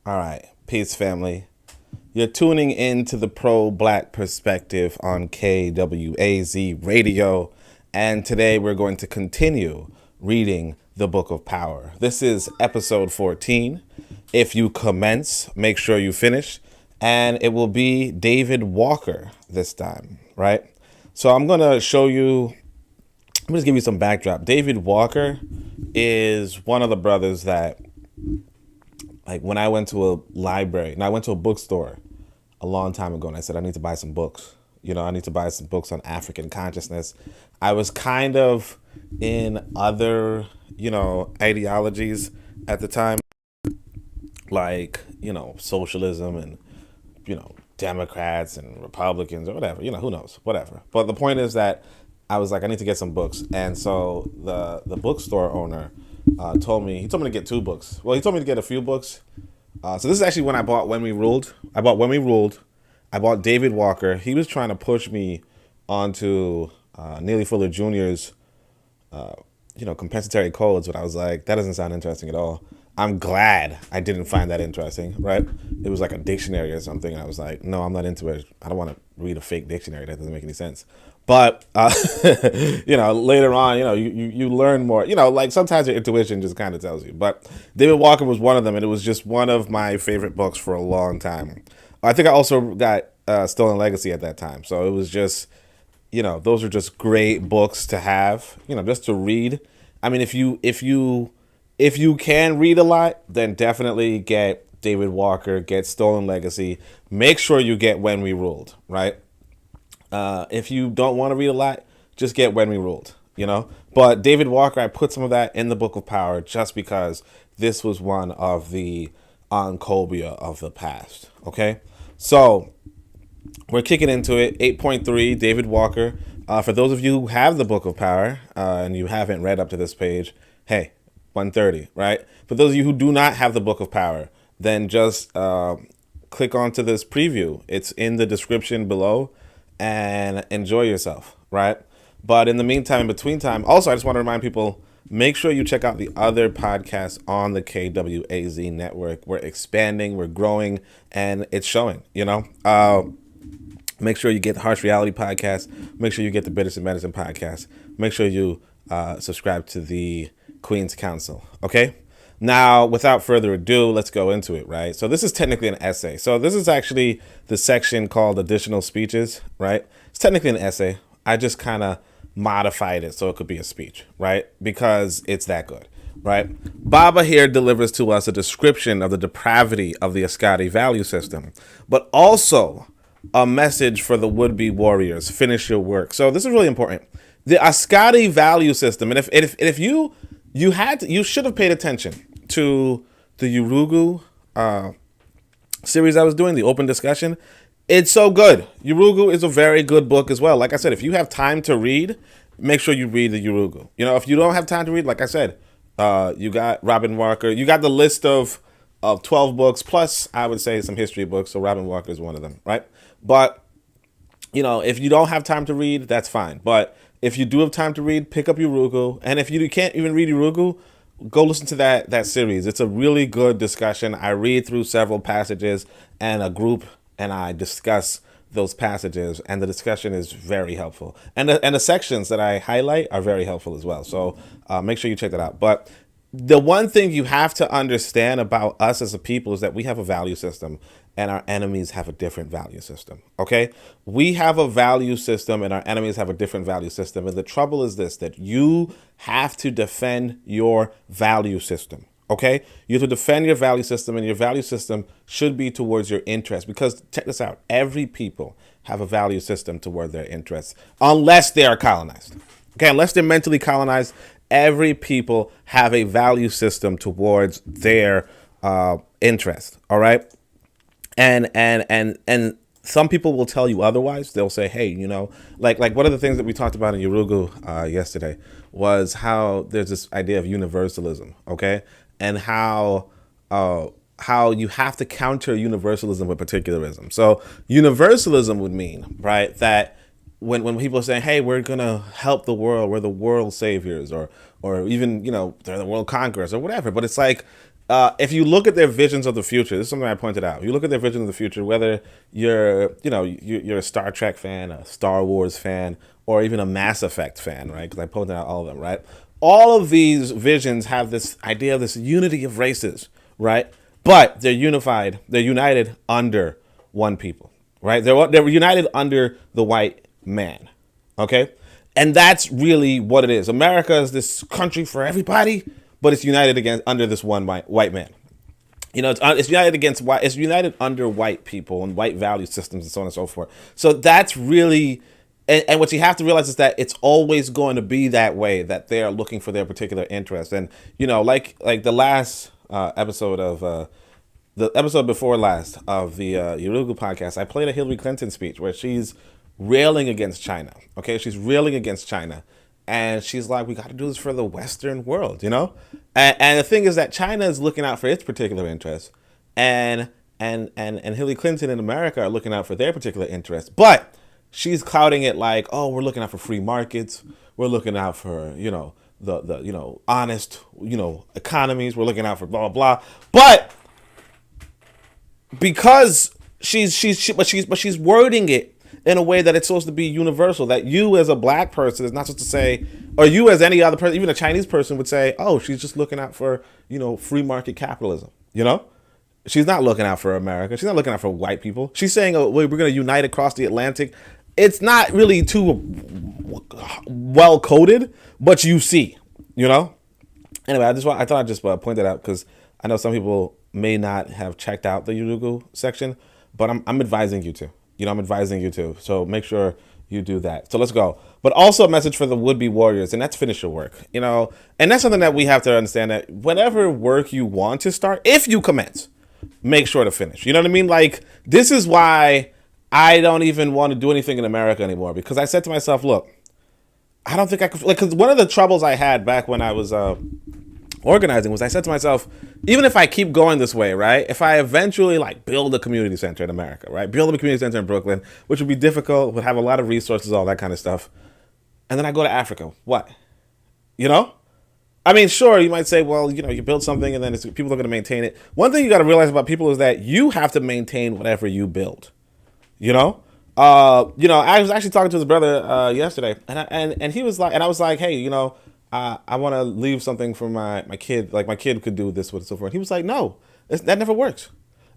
All right, peace, family. You're tuning in to the pro-black perspective on KWAZ Radio, and today we're going to continue reading the Book of Power. This is episode 14. If you commence, make sure you finish, and it will be David Walker this time, right? So I'm going to show you, I'm going to give you some backdrop. David Walker is one of the brothers that, like, when I went to a library, and I went to a bookstore a long time ago, and I said, I need to buy some books. I need to buy some books on African consciousness. I was kind of in other, ideologies at the time, like, socialism and, Democrats and Republicans or whatever, who knows, whatever. But the point is that I was like, I need to get some books. And so the bookstore owner told me to get two books. Well, he told me to get a few books. So this is actually when I bought When We Ruled. I bought When We Ruled. I bought David Walker. He was trying to push me onto Neely Fuller Jr.'s, compensatory codes, but I was like, that doesn't sound interesting at all. I'm glad I didn't find that interesting, right? It was like a dictionary or something, and I was like, no, I'm not into it. I don't want to read a fake dictionary. That doesn't make any sense. But, later on, you learn more. Like sometimes your intuition just kind of tells you. But David Walker was one of them, and it was just one of my favorite books for a long time. I think I also got Stolen Legacy at that time. So it was just, those are just great books to have, just to read. I mean, if you can read a lot, then definitely get David Walker, get Stolen Legacy. Make sure you get When We Ruled, right? If you don't want to read a lot, just get When We Ruled, But David Walker, I put some of that in the Book of Power just because this was one of the Oncobia of the past, okay? So we're kicking into it. 8.3, David Walker. For those of you who have the Book of Power and you haven't read up to this page, hey, 130, right? For those of you who do not have the Book of Power, then just click onto this preview. It's in the description below and enjoy yourself, right? But in the meantime, in between time, also, I just want to remind people, make sure you check out the other podcasts on the KWAZ network. We're expanding, we're growing, and it's showing, Make sure you get the Harsh Reality podcast. Make sure you get the Bitters and Medicine podcast. Make sure you subscribe to the Queen's Council, okay? Now, without further ado, let's go into it, right? So this is technically an essay. So this is actually the section called Additional Speeches, right? It's technically an essay. I just kind of modified it so it could be a speech, right? Because it's that good, right? Baba here delivers to us a description of the depravity of the Ascati value system, but also a message for the would-be warriors. Finish your work. So this is really important. The Ascati value system, and if you should have paid attention to the Urugu series I was doing, the open discussion. It's so good. Urugu is a very good book as well. Like I said, if you have time to read, make sure you read the Urugu. If you don't have time to read, like I said, you got Robin Walker. You got the list of 12 books, plus I would say some history books. So Robin Walker is one of them, right? But, if you don't have time to read, that's fine. But if you do have time to read, pick up Urugu. And if you can't even read Urugu, go listen to that series. It's a really good discussion. I read through several passages and a group, and I discuss those passages, and the discussion is very helpful. And the sections that I highlight are very helpful as well. So make sure you check that out. But the one thing you have to understand about us as a people is that we have a value system and our enemies have a different value system. Okay? We have a value system and our enemies have a different value system. And the trouble is this, that you have to defend your value system. Okay? You have to defend your value system, and your value system should be towards your interests. Because check this out, every people have a value system toward their interests, unless they are colonized. Okay? Unless they're mentally colonized, every people have a value system towards their interest. All right. And some people will tell you otherwise. They'll say, hey, like one of the things that we talked about in Urugu yesterday was how there's this idea of universalism. Okay. And how you have to counter universalism with particularism. So universalism would mean, right, that when people are saying, hey, we're going to help the world, we're the world saviors, or even, they're the world conquerors or whatever. But it's like, if you look at their visions of the future, this is something I pointed out. If you look at their vision of the future, whether you're a Star Trek fan, a Star Wars fan, or even a Mass Effect fan, right? Because I pointed out all of them, right? All of these visions have this idea of this unity of races, right? But they're unified. They're united under one people, right? They're united under the white man, okay? And that's really what it is. America is this country for everybody, but it's united against under this one white man. It's united against white. It's united under white people and white value systems and so on and so forth. So that's really, and what you have to realize is that it's always going to be that way. That they are looking for their particular interest. And like the last episode of the episode before last of the Yurugu podcast, I played a Hillary Clinton speech where she's railing against China. Okay, she's railing against China, and she's like, "We got to do this for the Western world," And the thing is that China is looking out for its particular interests, and Hillary Clinton in America are looking out for their particular interests. But she's clouding it like, "Oh, we're looking out for free markets. We're looking out for the honest economies. We're looking out for blah blah blah." But because she's wording it in a way that it's supposed to be universal, that you as a black person is not supposed to say, or you as any other person, even a Chinese person would say, "Oh, she's just looking out for, free market capitalism." She's not looking out for America. She's not looking out for white people. She's saying, "Oh, we're going to unite across the Atlantic." It's not really too well coded, but you see, Anyway, I thought I'd just point that out because I know some people may not have checked out the Yurugu section, but I'm advising you to. I'm advising you to. So make sure you do that. So let's go. But also a message for the would-be warriors, and that's finish your work. And that's something that we have to understand, that whatever work you want to start, if you commence, make sure to finish. You know what I mean? Like, this is why I don't even want to do anything in America anymore, because I said to myself, look, I don't think I could, because one of the troubles I had back when I was organizing was I said to myself, even if I keep going this way, right? If I eventually build a community center in America, right? Build a community center in Brooklyn, which would be difficult, would have a lot of resources, all that kind of stuff. And then I go to Africa. What? I mean, sure, you might say, well, you build something and then people are going to maintain it. One thing you got to realize about people is that you have to maintain whatever you build. I was actually talking to his brother yesterday, and he was like, and I was like, hey, I want to leave something for my kid. Like, my kid could do this with and so forth. He was like, no, that never works.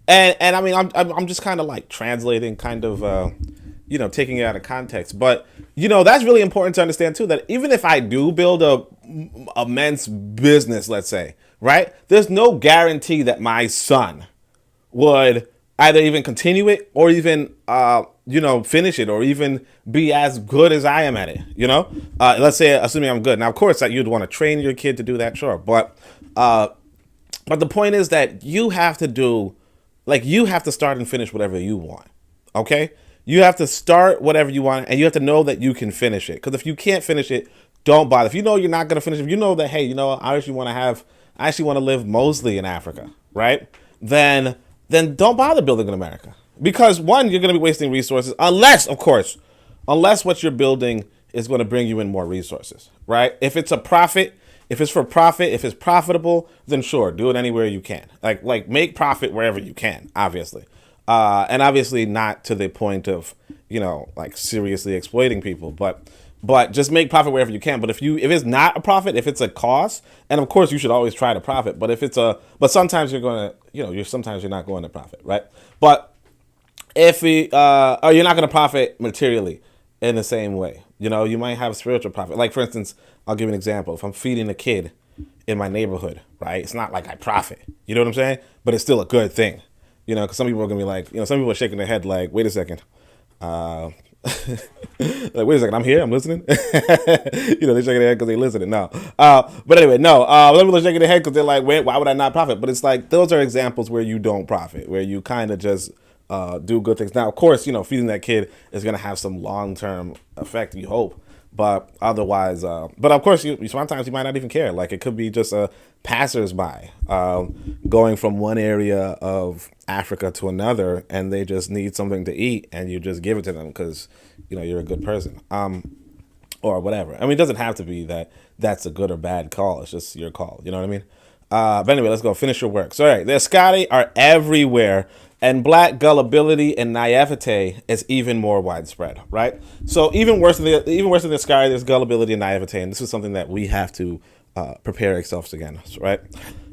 And I mean, I'm just kind of translating, kind of, taking it out of context. But, that's really important to understand too, that even if I do build a immense business, let's say, right, there's no guarantee that my son would either even continue it or even, finish it or even be as good as I am at it, let's say, assuming I'm good. Now, of course, that you'd want to train your kid to do that, sure. But the point is that you have to start and finish whatever you want, okay? You have to start whatever you want, and you have to know that you can finish it. Because if you can't finish it, don't bother. If you know you're not going to finish it, if you know that, hey, I actually want to live mostly in Africa, right? Then don't bother building in America. Because one, you're going to be wasting resources, unless what you're building is going to bring you in more resources, right? If it's for profit, if it's profitable, then sure, do it anywhere you can. Like make profit wherever you can, obviously. And obviously not to the point of, seriously exploiting people, but just make profit wherever you can. But if it's not a profit, if it's a cost, and of course you should always try to profit, but sometimes you're going to, sometimes you're not going to profit, right? But if you're not going to profit materially in the same way, you might have spiritual profit. Like, for instance, I'll give you an example. If I'm feeding a kid in my neighborhood, right, it's not like I profit, you know what I'm saying? But it's still a good thing, because some people are going to be like, some people are shaking their head like, wait a second. Like, wait a second, I'm here, I'm listening. They're shaking their head because they're listening. No. But anyway, no. Some people are shaking their head because they're like, wait, why would I not profit? But it's like, those are examples where you don't profit, where you kind of just do good things. Now, of course, feeding that kid is going to have some long-term effect, you hope. But otherwise, but of course, sometimes you might not even care. Like, it could be just a passersby going from one area of Africa to another, and they just need something to eat, and you just give it to them because, you're a good person. Or whatever. I mean, it doesn't have to be that that's a good or bad call. It's just your call. You know what I mean? But anyway, let's go. Finish your work. So, all right, the Ascari are everywhere, and black gullibility and naivete is even more widespread, right? So, even worse than the Ascari, there's gullibility and naivete, and this is something that we have to prepare ourselves against, right?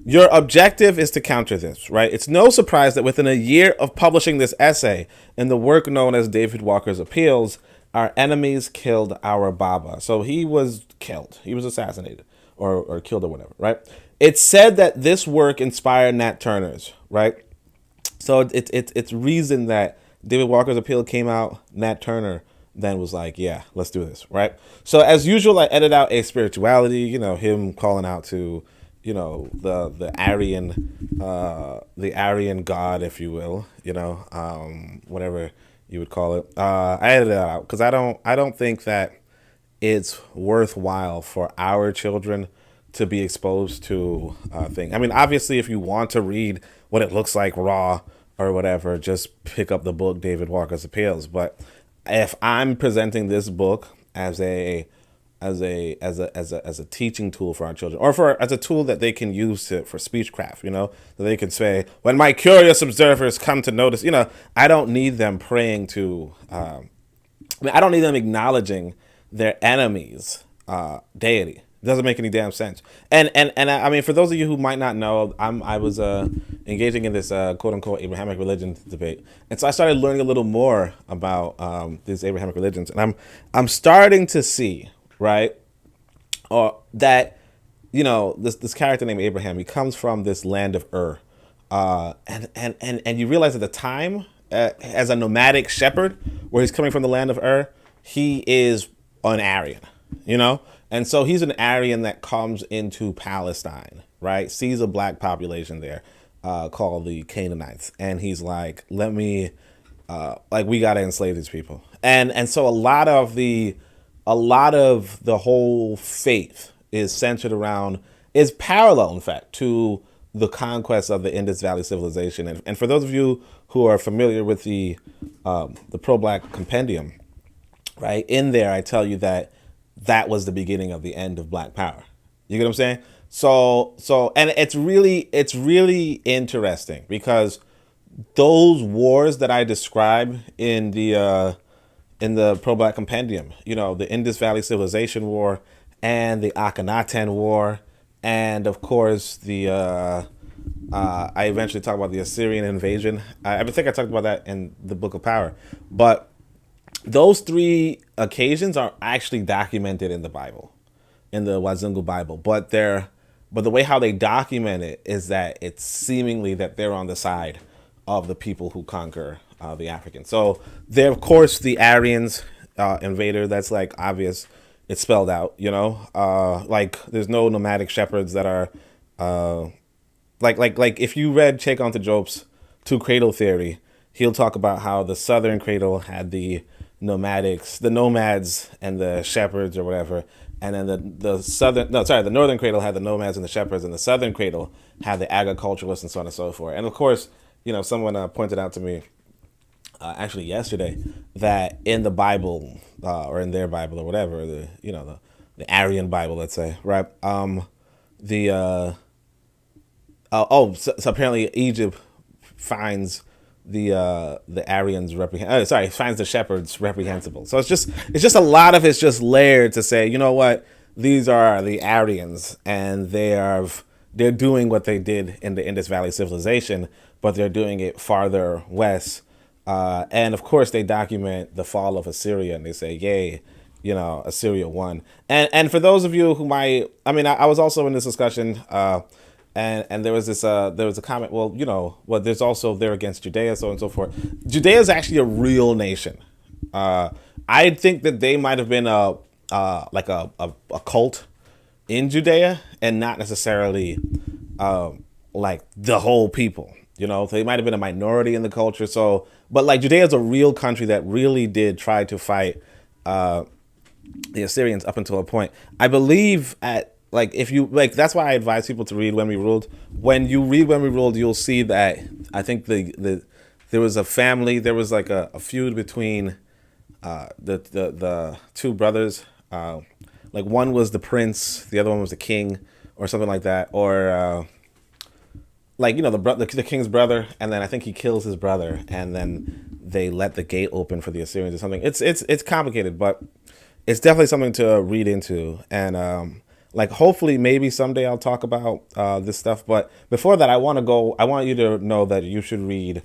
Your objective is to counter this, right? It's no surprise that within a year of publishing this essay in the work known as David Walker's Appeals, our enemies killed our Baba. So he was killed. He was assassinated or killed or whatever, right? It's said that this work inspired Nat Turner's, right? So it's reason that David Walker's Appeal came out, Nat Turner then was like, yeah, let's do this, right? So as usual, I edit out a spirituality, him calling out to, the Aryan God, if you will, whatever you would call it. I edited that out because I don't think that it's worthwhile for our children to be exposed to things. I mean, obviously, if you want to read what it looks like raw or whatever, just pick up the book David Walker's Appeals. But if I'm presenting this book as a teaching tool for our children, or as a tool that they can use for speechcraft, that they can say, when my curious observers come to notice, I don't need them praying to, I don't need them acknowledging their enemies' deity. It doesn't make any damn sense. And I mean, for those of you who might not know, I was engaging in this quote unquote Abrahamic religion debate, and so I started learning a little more about these Abrahamic religions, and I'm starting to see, right, that this character named Abraham, he comes from this land of Ur, and you realize at the time, as a nomadic shepherd, where he's coming from the land of Ur, he is an Aryan, and so he's an Aryan that comes into Palestine, right? Sees a black population there called the Canaanites. And he's like, we got to enslave these people. And so a lot of the whole faith is parallel, in fact, to the conquest of the Indus Valley civilization. And for those of you who are familiar with the pro-black compendium, right, in there I tell you that was the beginning of the end of black power. You get what I'm saying? So and it's really interesting because those wars that I describe in the pro-black compendium, the Indus Valley Civilization War and the Akhenaten War, and of course I eventually talk about the Assyrian invasion. I think I talked about that in the Book of Power, but those three occasions are actually documented in the Bible, in the Wazungu Bible. But the way how they document it is that it's seemingly that they're on the side of the people who conquer the Africans. So they're, of course, the Aryans invader. That's like obvious. It's spelled out, like there's no nomadic shepherds that are like if you read Cheikh Jobe's Two Cradle Theory, he'll talk about how the southern cradle had the nomads and the shepherds or whatever, and then the northern cradle had the nomads and the shepherds, and the southern cradle had the agriculturalists and so on and so forth. And of course, someone pointed out to me actually yesterday that in the Bible or in their Bible or whatever, the Aryan Bible, let's say, right? So apparently Egypt finds the Aryans finds the shepherds reprehensible. So it's just a lot of it's just layered to say, you know what, these are the Aryans, and they're doing what they did in the Indus Valley civilization, but they're doing it farther west. And of course they document the fall of Assyria, and they say, yay, Assyria won. And for those of you who might, I was also in this discussion, and there was a comment, there's also they're against Judea, so on and so forth. Judea is actually a real nation. I think that they might have been a cult in Judea, and not necessarily like the whole people. They might have been a minority in the culture. So, but like Judea is a real country that really did try to fight the Assyrians up until a point. I believe that's why I advise people to read When We Ruled. When you read When We Ruled, you'll see that I think there was a family, there was like a feud between the two brothers. Like one was the prince, the other one was the king, or something like that. Or like the king's brother, and then I think he kills his brother, and then they let the gate open for the Assyrians or something. It's complicated, but it's definitely something to read into, and like hopefully maybe someday I'll talk about this stuff. But before that, I want you to know that you should read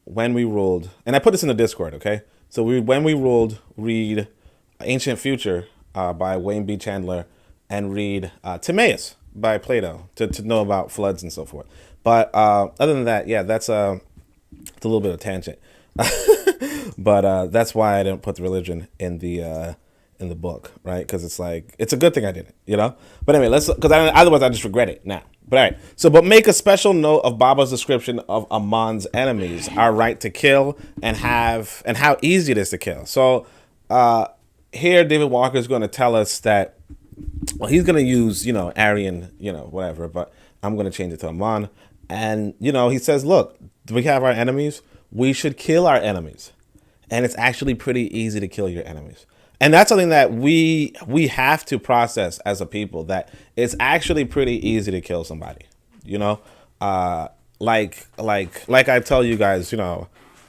When We Ruled, and I put this in the Discord. Okay, so When We Ruled, read Ancient Future by Wayne B. Chandler, and read Timaeus by Plato to know about floods and so forth. But other than that, yeah, it's a little bit of a tangent. But that's why I didn't put the religion in the book, right? Because it's like, it's a good thing I didn't, But anyway, because otherwise I just regret it now. But all right, but make a special note of Baba's description of Amon's enemies, our right to kill, and how easy it is to kill. So here, David Walker is going to tell us that, well, he's going to use, Aryan, whatever, but I'm going to change it to Amon. And, he says, look, we have our enemies. We should kill our enemies. And it's actually pretty easy to kill your enemies. And that's something that we have to process as a people, that it's actually pretty easy to kill somebody, like I tell you guys,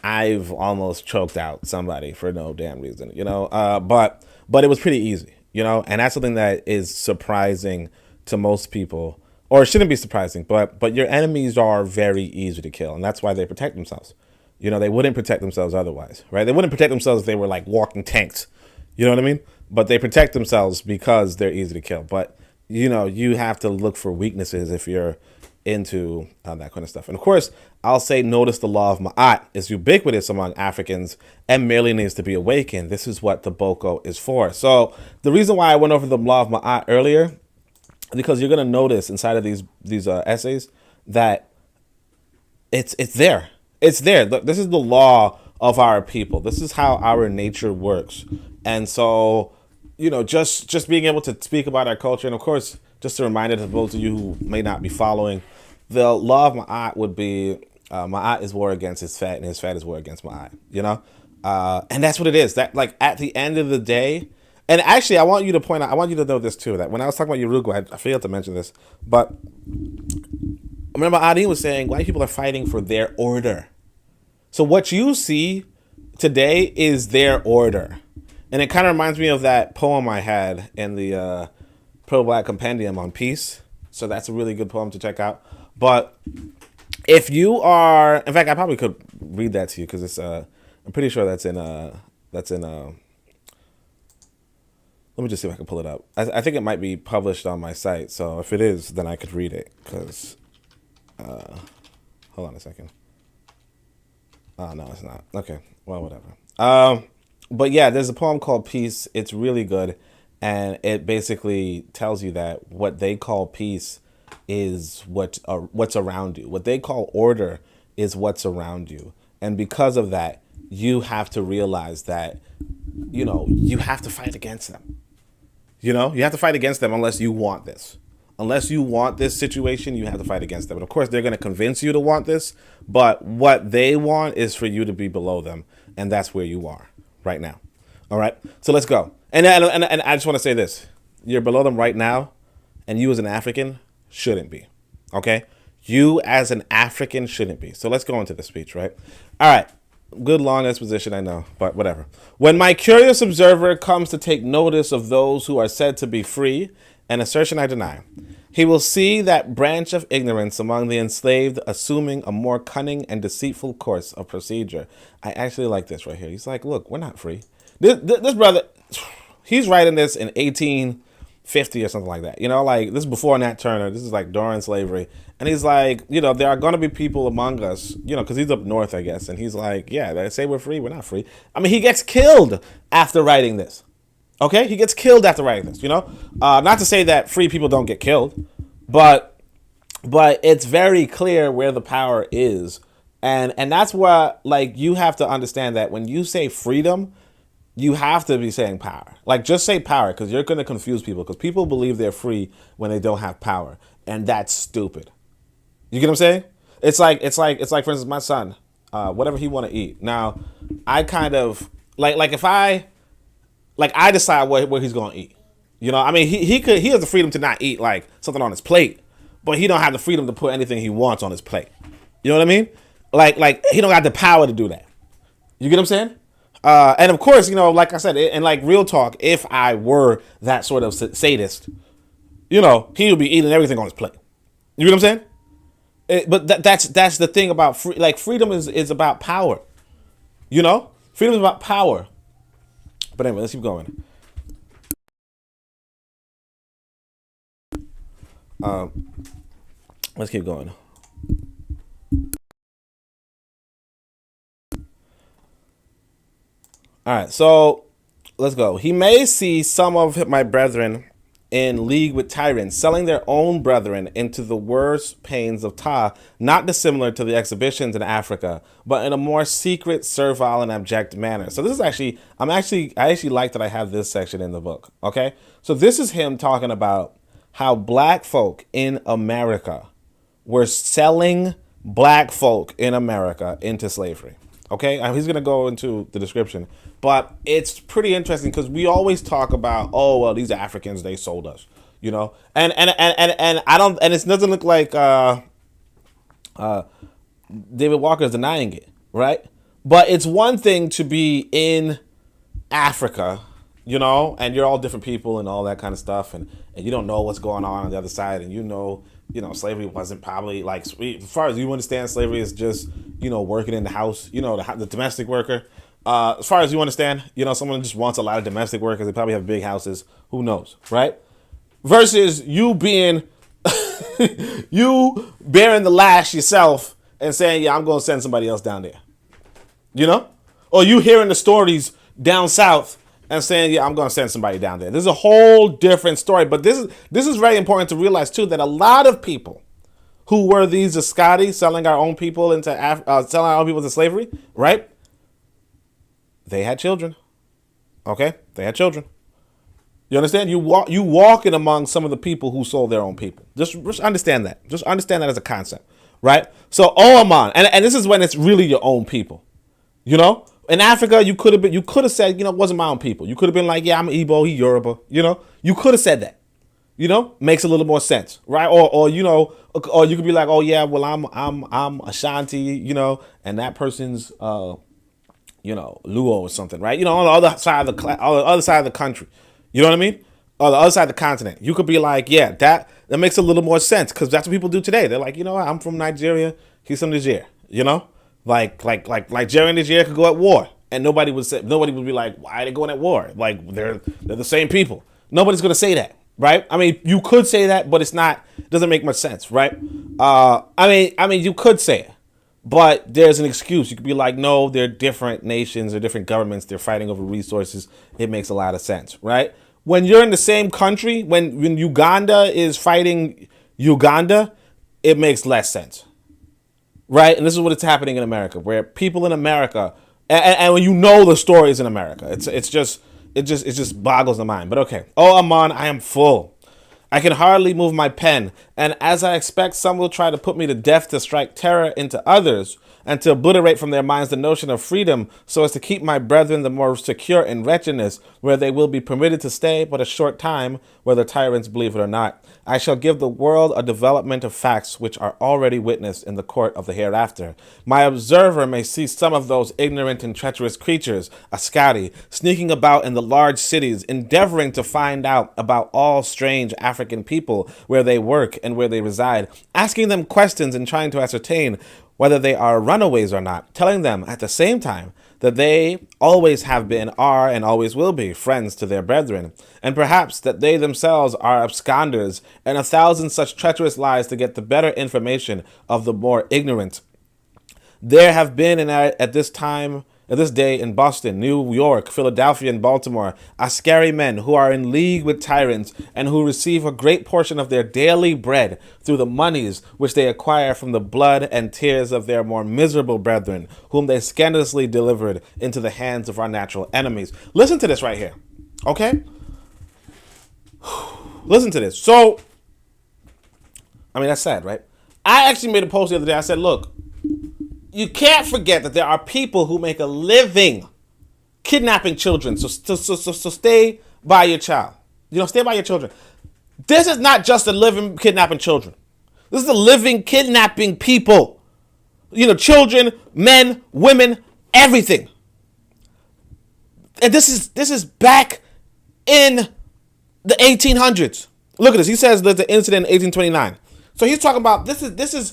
I've almost choked out somebody for no damn reason, but it was pretty easy, and that's something that is surprising to most people, or it shouldn't be surprising, but your enemies are very easy to kill, and that's why they protect themselves. They wouldn't protect themselves otherwise, right? They wouldn't protect themselves if they were like walking tanks. You know what I mean? But they protect themselves because they're easy to kill. But, you have to look for weaknesses if you're into that kind of stuff. And of course, I'll say, notice the law of Ma'at is ubiquitous among Africans and merely needs to be awakened. This is what the Boko is for. So the reason why I went over the law of Ma'at earlier, because you're going to notice inside of these essays that it's there. It's there. This is the law of our people. This is how our nature works. And so, just being able to speak about our culture, and of course, just a reminder to those of you who may not be following, the law of Ma'at would be, Ma'at is war against his fat, and his fat is war against Ma'at, and that's what it is. That, like, at the end of the day, and actually, I want you to know this too, that when I was talking about Uruguay, I failed to mention this, but remember Adi was saying white people are fighting for their order. So what you see today is their order. And it kind of reminds me of that poem I had in the Pro-Black Compendium on peace. So that's a really good poem to check out. But if you are, in fact, I probably could read that to you because it's, I'm pretty sure that's in, let me just see if I can pull it up. I think it might be published on my site. So if it is, then I could read it because, hold on a second. Oh, no, it's not. Okay, well, whatever. But yeah, there's a poem called Peace. It's really good. And it basically tells you that what they call peace is what's around you. What they call order is what's around you. And because of that, you have to realize that, you have to fight against them. You have to fight against them unless you want this. Unless you want this situation, you have to fight against them. And of course, they're going to convince you to want this. But what they want is for you to be below them. And that's where you are right now. All right. So let's go. And I just want to say this. You're below them right now. And you as an African shouldn't be. Okay. You as an African shouldn't be. So let's go into the speech. Right. All right. Good long exposition, I know, but whatever. When my curious observer comes to take notice of those who are said to be free, an assertion I deny, he will see that branch of ignorance among the enslaved assuming a more cunning and deceitful course of procedure. I actually like this right here. He's like, look, we're not free. This brother, he's writing this in 1850 or something like that. Like this is before Nat Turner. This is like during slavery. And he's like, there are going to be people among us, because he's up north, I guess. And he's like, yeah, they say we're free. We're not free. I mean, he gets killed after writing this. Okay, he gets killed after writing this, Not to say that free people don't get killed, but it's very clear where the power is. And that's what, like, you have to understand that when you say freedom, you have to be saying power. Like, just say power, because you're going to confuse people, because people believe they're free when they don't have power. And that's stupid. You get what I'm saying? It's like, for instance, my son, whatever he want to eat. Now, I kind of, if I decide what he's going to eat. I mean, he has the freedom to not eat like something on his plate, but he don't have the freedom to put anything he wants on his plate. You know what I mean? Like he don't got the power to do that. You get what I'm saying? And of course, you know, like I said, and like real talk, if I were that sort of sadist, you know, he would be eating everything on his plate. You know what I'm saying? But that's the thing about freedom is about power. You know, freedom is about power. But anyway, let's keep going. Let's keep going. All right, so let's go. He may see some of my brethren in league with tyrants, selling their own brethren into the worst pains of Ptah, not dissimilar to the exhibitions in Africa, but in a more secret, servile, and abject manner. So this is actually, I actually like that I have this section in the book. Okay, so this is him talking about how black folk in America were selling black folk in America into slavery. Okay, he's going to go into the description, but it's pretty interesting because we always talk about, oh, well, these Africans, they sold us, you know, and I don't, and it doesn't look like David Walker is denying it, right? But it's one thing to be in Africa, you know, and you're all different people and all that kind of stuff, and you don't know what's going on the other side, and you know, slavery wasn't probably like, as far as you understand, slavery is just, you know, working in the house, you know, the domestic worker. As far as you understand, you know, someone just wants a lot of domestic workers. They probably have big houses. Who knows, right? Versus you being, you bearing the lash yourself and saying, yeah, I'm going to send somebody else down there, you know? Or you hearing the stories down south and saying, yeah, I'm going to send somebody down there. This is a whole different story. But this is very important to realize, too, that a lot of people who were these Scotties selling our own people into selling our own people into slavery, right? They had children. Okay? They had children. You understand? You walking among some of the people who sold their own people. Just understand that. Just understand that as a concept, right? So, Oman, and this is when it's really your own people, you know? In Africa, you could have said, you know, it wasn't my own people. You could have been like, yeah, I'm Igbo, he Yoruba, you know? You could have said that, you know? Makes a little more sense, right? Or you know, or you could be like, oh yeah, well, I'm Ashanti, you know, and that person's, you know, Luo or something, right? You know, on the other side of the country, you know what I mean? Or the other side of the continent. You could be like, yeah, that makes a little more sense because that's what people do today. They're like, you know what? I'm from Nigeria, he's from Niger, you know? Like Jerry and Nigeria could go at war, and nobody would be like, why are they going at war? Like they're the same people. Nobody's gonna say that, right? I mean, you could say that, but it doesn't make much sense, right? I mean, you could say it, but there's an excuse. You could be like, no, they're different nations, they're different governments, they're fighting over resources. It makes a lot of sense, right? When you're in the same country, when Uganda is fighting Uganda, it makes less sense. Right, and this is what it's happening in America, where people in America, and when you know the stories in America, it just boggles the mind. But okay, oh Amon, I am full. I can hardly move my pen, and as I expect, some will try to put me to death to strike terror into others and to obliterate from their minds the notion of freedom, so as to keep my brethren the more secure in wretchedness, where they will be permitted to stay but a short time, whether tyrants believe it or not. I shall give the world a development of facts which are already witnessed in the court of the hereafter. My observer may see some of those ignorant and treacherous creatures, Ascari, sneaking about in the large cities, endeavoring to find out about all strange African people, where they work and where they reside, asking them questions and trying to ascertain whether they are runaways or not, telling them at the same time that they always have been, are, and always will be friends to their brethren, and perhaps that they themselves are absconders, and 1,000 such treacherous lies to get the better information of the more ignorant. There have been at this day in Boston, New York, Philadelphia, and Baltimore, Ascari men who are in league with tyrants and who receive a great portion of their daily bread through the monies which they acquire from the blood and tears of their more miserable brethren, whom they scandalously delivered into the hands of our natural enemies. Listen to this right here, okay? Listen to this. So, I mean, that's sad, right? I actually made a post the other day. I said, look, you can't forget that there are people who make a living kidnapping children. So stay by your child. You know, stay by your children. This is not just a living kidnapping children. This is the living kidnapping people. Children, men, women, everything. And this is back in the 1800s. Look at this. He says there's an incident in 1829. So he's talking about this is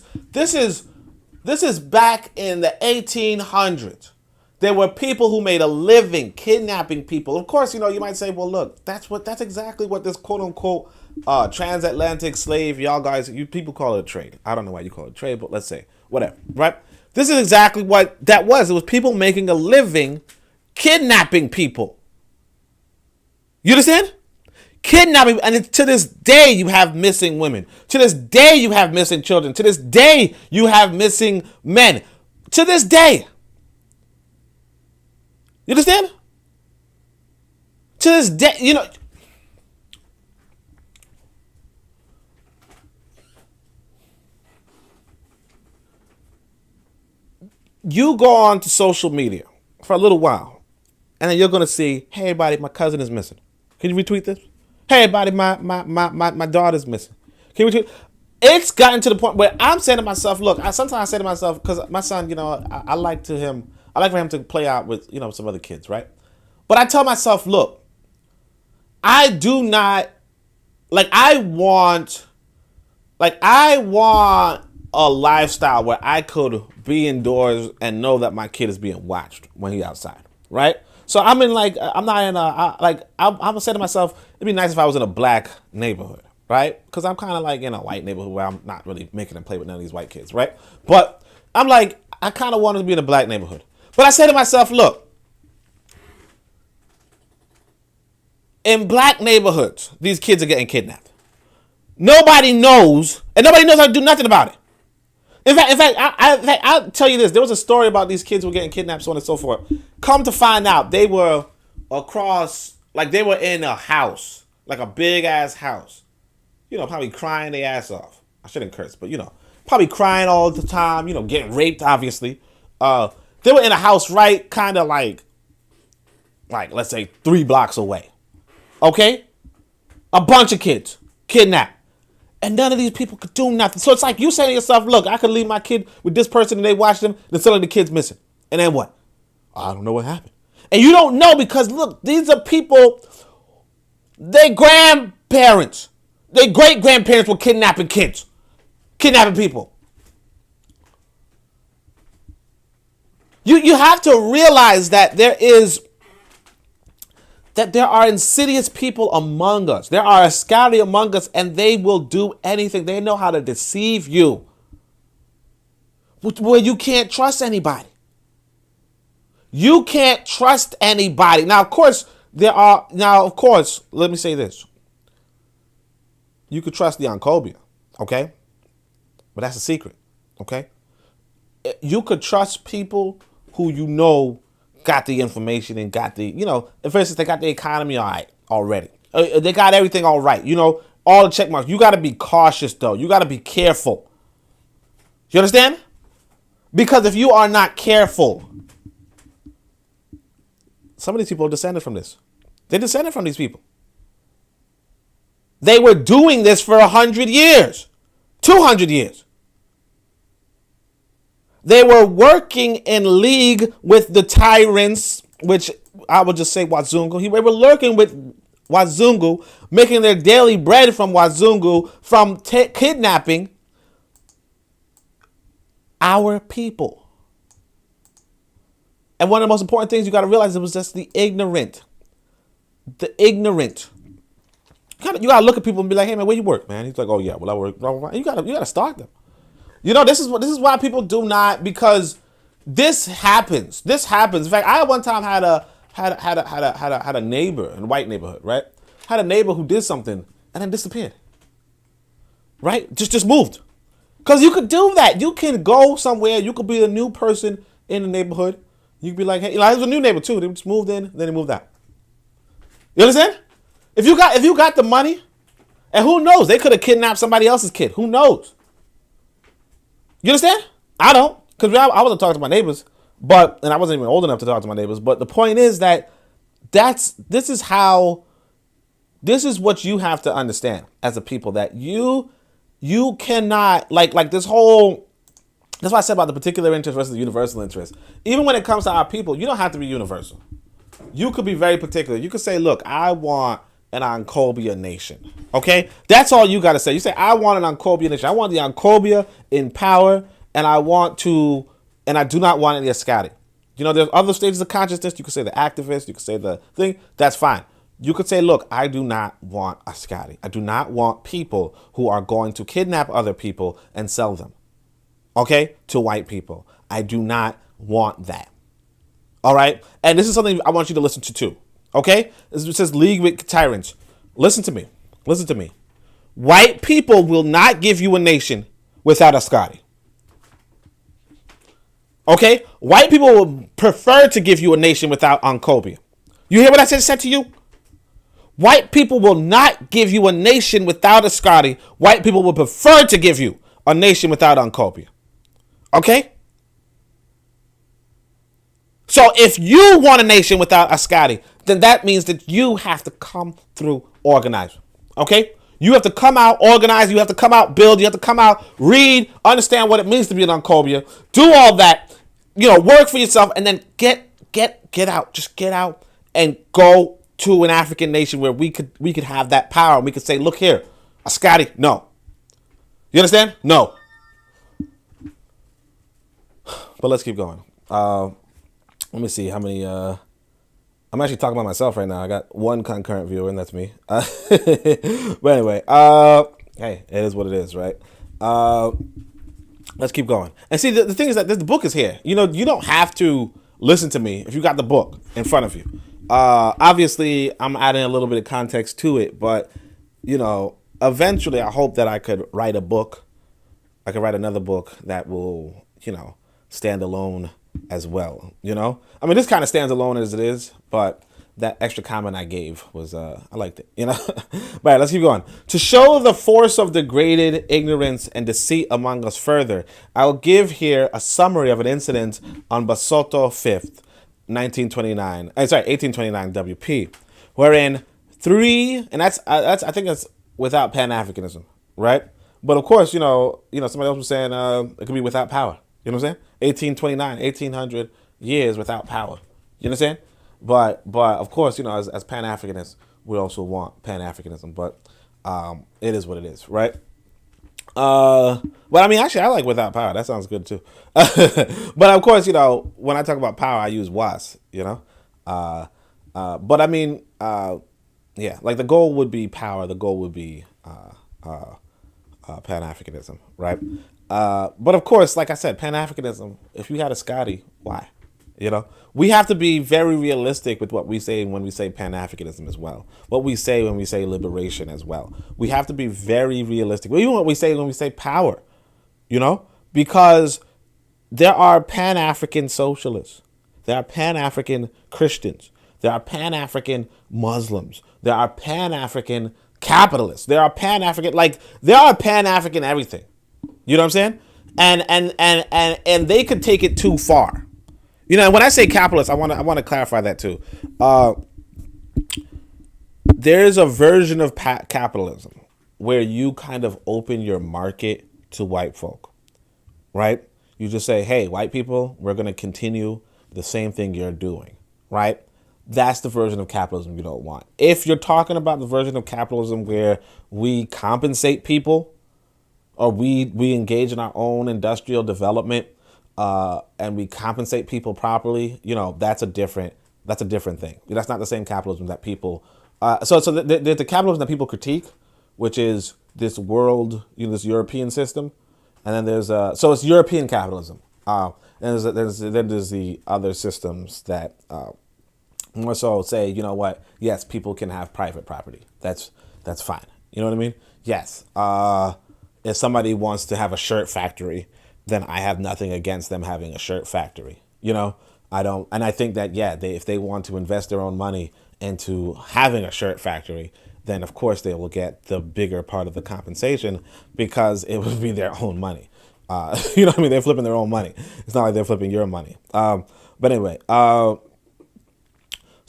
back in the 1800s. There were people who made a living kidnapping people. Of course, you might say, well, look, that's exactly what this quote unquote transatlantic slave, y'all guys, you people call it a trade. I don't know why you call it a trade, but let's say whatever, right? This is exactly what that was. It was people making a living kidnapping people. You understand? Kidnapping, and to this day you have missing women. To this day you have missing children. To this day you have missing men. To this day. You understand? To this day, you go on to social media for a little while, and then you're going to see, hey, everybody, my cousin is missing. Can you retweet this? Hey, everybody, my daughter's missing. Can you retweet? It's gotten to the point where I'm saying to myself, look, sometimes I say to myself, because my son, I like for him to play out with, some other kids, right? But I tell myself, look, I do not, I want a lifestyle where I could be indoors and know that my kid is being watched when he's outside, right? So I'm not in I'm gonna say to myself, it'd be nice if I was in a black neighborhood, right? Because I'm kind of in a white neighborhood where I'm not really making them play with none of these white kids, right? But I'm I kind of wanted to be in a black neighborhood. But I say to myself, look, in black neighborhoods, these kids are getting kidnapped. Nobody knows, and nobody knows how to do nothing about it. In fact, I'll tell you this. There was a story about these kids who were getting kidnapped, so on and so forth. Come to find out, they were across, they were in a house, a big-ass house. Probably crying their ass off. I shouldn't curse, but, probably crying all the time, getting raped, obviously. They were in a house right kind of let's say 3 blocks away. Okay? A bunch of kids kidnapped. And none of these people could do nothing. So it's you saying to yourself, look, I could leave my kid with this person and they watch them, then suddenly the kid's missing. And then what? I don't know what happened. And you don't know because, look, these are people, their grandparents, their great-grandparents were kidnapping kids, kidnapping people. You have to realize that there are insidious people among us. There are Ascari among us, and they will do anything. They know how to deceive you, where you can't trust anybody. You can't trust anybody. Now, of course, let me say this. You could trust the Oncobia, okay? But that's a secret, okay? You could trust people who got the information and got the, for instance, they got the economy all right already. They got everything all right. All the check marks. You got to be cautious, though. You got to be careful. You understand? Because if you are not careful, some of these people are descended from this. They descended from these people. They were doing this for 100 years, 200 years. They were working in league with the tyrants, which I would just say Wazungu. They were lurking with Wazungu, making their daily bread from Wazungu, from kidnapping our people. And one of the most important things you got to realize, it was just the ignorant. The ignorant. You got to look at people and be like, hey, man, where you work, man? He's like, oh, yeah, well, I work. Blah, blah, blah. You got to stalk them. This is why people do not, because this happens. This happens. In fact, I at one time had a neighbor in a white neighborhood, right? Had a neighbor who did something and then disappeared. Right? Just moved. Because you could do that. You can go somewhere. You could be a new person in the neighborhood. You could be like, hey, I was a new neighbor too. They just moved in, then they moved out. You understand? If you got the money, and who knows? They could have kidnapped somebody else's kid. Who knows? You understand? I don't, because I wasn't talking to my neighbors, and I wasn't even old enough to talk to my neighbors. But the point is that this is what you have to understand as a people, that you You cannot like this whole. That's why I said about the particular interest versus the universal interest. Even when it comes to our people, you don't have to be universal. You could be very particular. You could say, look, I want an Ancobia nation. Okay? That's all you got to say. You say, I want an Ancobia nation. I want the Ancobia in power, and I do not want any Ascati. You know, there's other stages of consciousness. You could say the activist. You could say the thing. That's fine. You could say, look, I do not want Ascati. I do not want people who are going to kidnap other people and sell them. Okay? To white people. I do not want that. All right? And this is something I want you to listen to too. Okay? It says league with tyrants. Listen to me. Listen to me. White people will not give you a nation without Ascati. Okay? White people will prefer to give you a nation without Ancobia. You hear what I said to you? White people will not give you a nation without Ascati. White people will prefer to give you a nation without Ancobia. Okay? So if you want a nation without Ascati, then that means that you have to come through organized. Okay? You have to come out organized. You have to come out build. You have to come out read, understand what it means to be an Ancobia. Do all that. You know, work for yourself, and then get out. Just get out and go to an African nation where we could have that power. We could say, look here, Ascati, no. You understand? No. But let's keep going. Let me see how many. I'm actually talking about myself right now. I got one concurrent viewer, and that's me. But anyway, hey, it is what it is, right? Let's keep going. And see, the thing is that the book is here. You know, you don't have to listen to me if you got the book in front of you. Obviously, I'm adding a little bit of context to it, but you know, eventually, I hope that I could write a book. I could write another book that will, you know, stand alone as well. You know, I mean, this kind of stands alone as it is, but that extra comment I gave was I liked it, you know. But let's keep going. To show the force of degraded ignorance and deceit among us further, I'll give here a summary of an incident on Basotho 5th, 1829 WP, wherein three, and that's I think that's without Pan-Africanism, right? But of course, you know, somebody else was saying it could be without power. You know what I'm saying? 1829, 1800 years without power. You understand? But of course, you know, as Pan-Africanists, we also want Pan-Africanism. But it is what it is, right? But I mean, actually, I like without power. That sounds good too. But of course, you know, when I talk about power, I use was. You know, but I mean, yeah, like the goal would be power. The goal would be Pan-Africanism, right? But of course, like I said, Pan-Africanism, if you had a Scotty, why? You know, we have to be very realistic with what we say when we say Pan-Africanism as well. What we say when we say liberation as well. We have to be very realistic. Even what we say when we say power, you know, because there are Pan-African socialists. There are Pan-African Christians. There are Pan-African Muslims. There are Pan-African capitalists. There are Pan-African, there are Pan-African everything. You know what I'm saying? And they could take it too far. You know, when I say capitalist, I want to clarify that too. There is a version of capitalism where you kind of open your market to white folk, right? You just say, hey, white people, we're going to continue the same thing you're doing, right? That's the version of capitalism you don't want. If you're talking about the version of capitalism where we compensate people or we engage in our own industrial development, and we compensate people properly, you know, that's a different thing. That's not the same capitalism that people. So the capitalism that people critique, which is this world, you know, this European system, and then there's so it's European capitalism. And then there's the other systems that more so say, you know what? Yes, people can have private property. That's fine. You know what I mean? Yes. If somebody wants to have a shirt factory, then I have nothing against them having a shirt factory. You know, I don't. And I think that, yeah, if they want to invest their own money into having a shirt factory, then of course they will get the bigger part of the compensation because it would be their own money. You know what I mean? They're flipping their own money. It's not like they're flipping your money. But anyway, so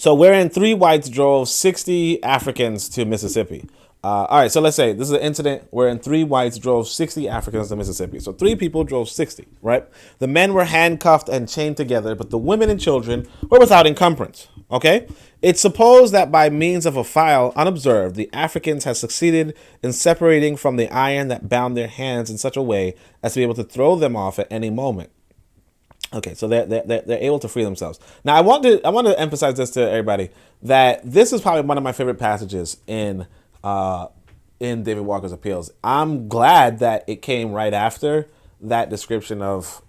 wherein 3 whites drove 60 Africans to Mississippi. All right, so let's say this is an incident wherein 3 whites drove 60 Africans to Mississippi. So 3 people drove 60, right? The men were handcuffed and chained together, but the women and children were without encumbrance, okay? It's supposed that by means of a file, unobserved, the Africans had succeeded in separating from the iron that bound their hands in such a way as to be able to throw them off at any moment. Okay, so they're able to free themselves. Now, I want to emphasize this to everybody, that this is probably one of my favorite passages in David Walker's Appeals. I'm glad that it came right after that description of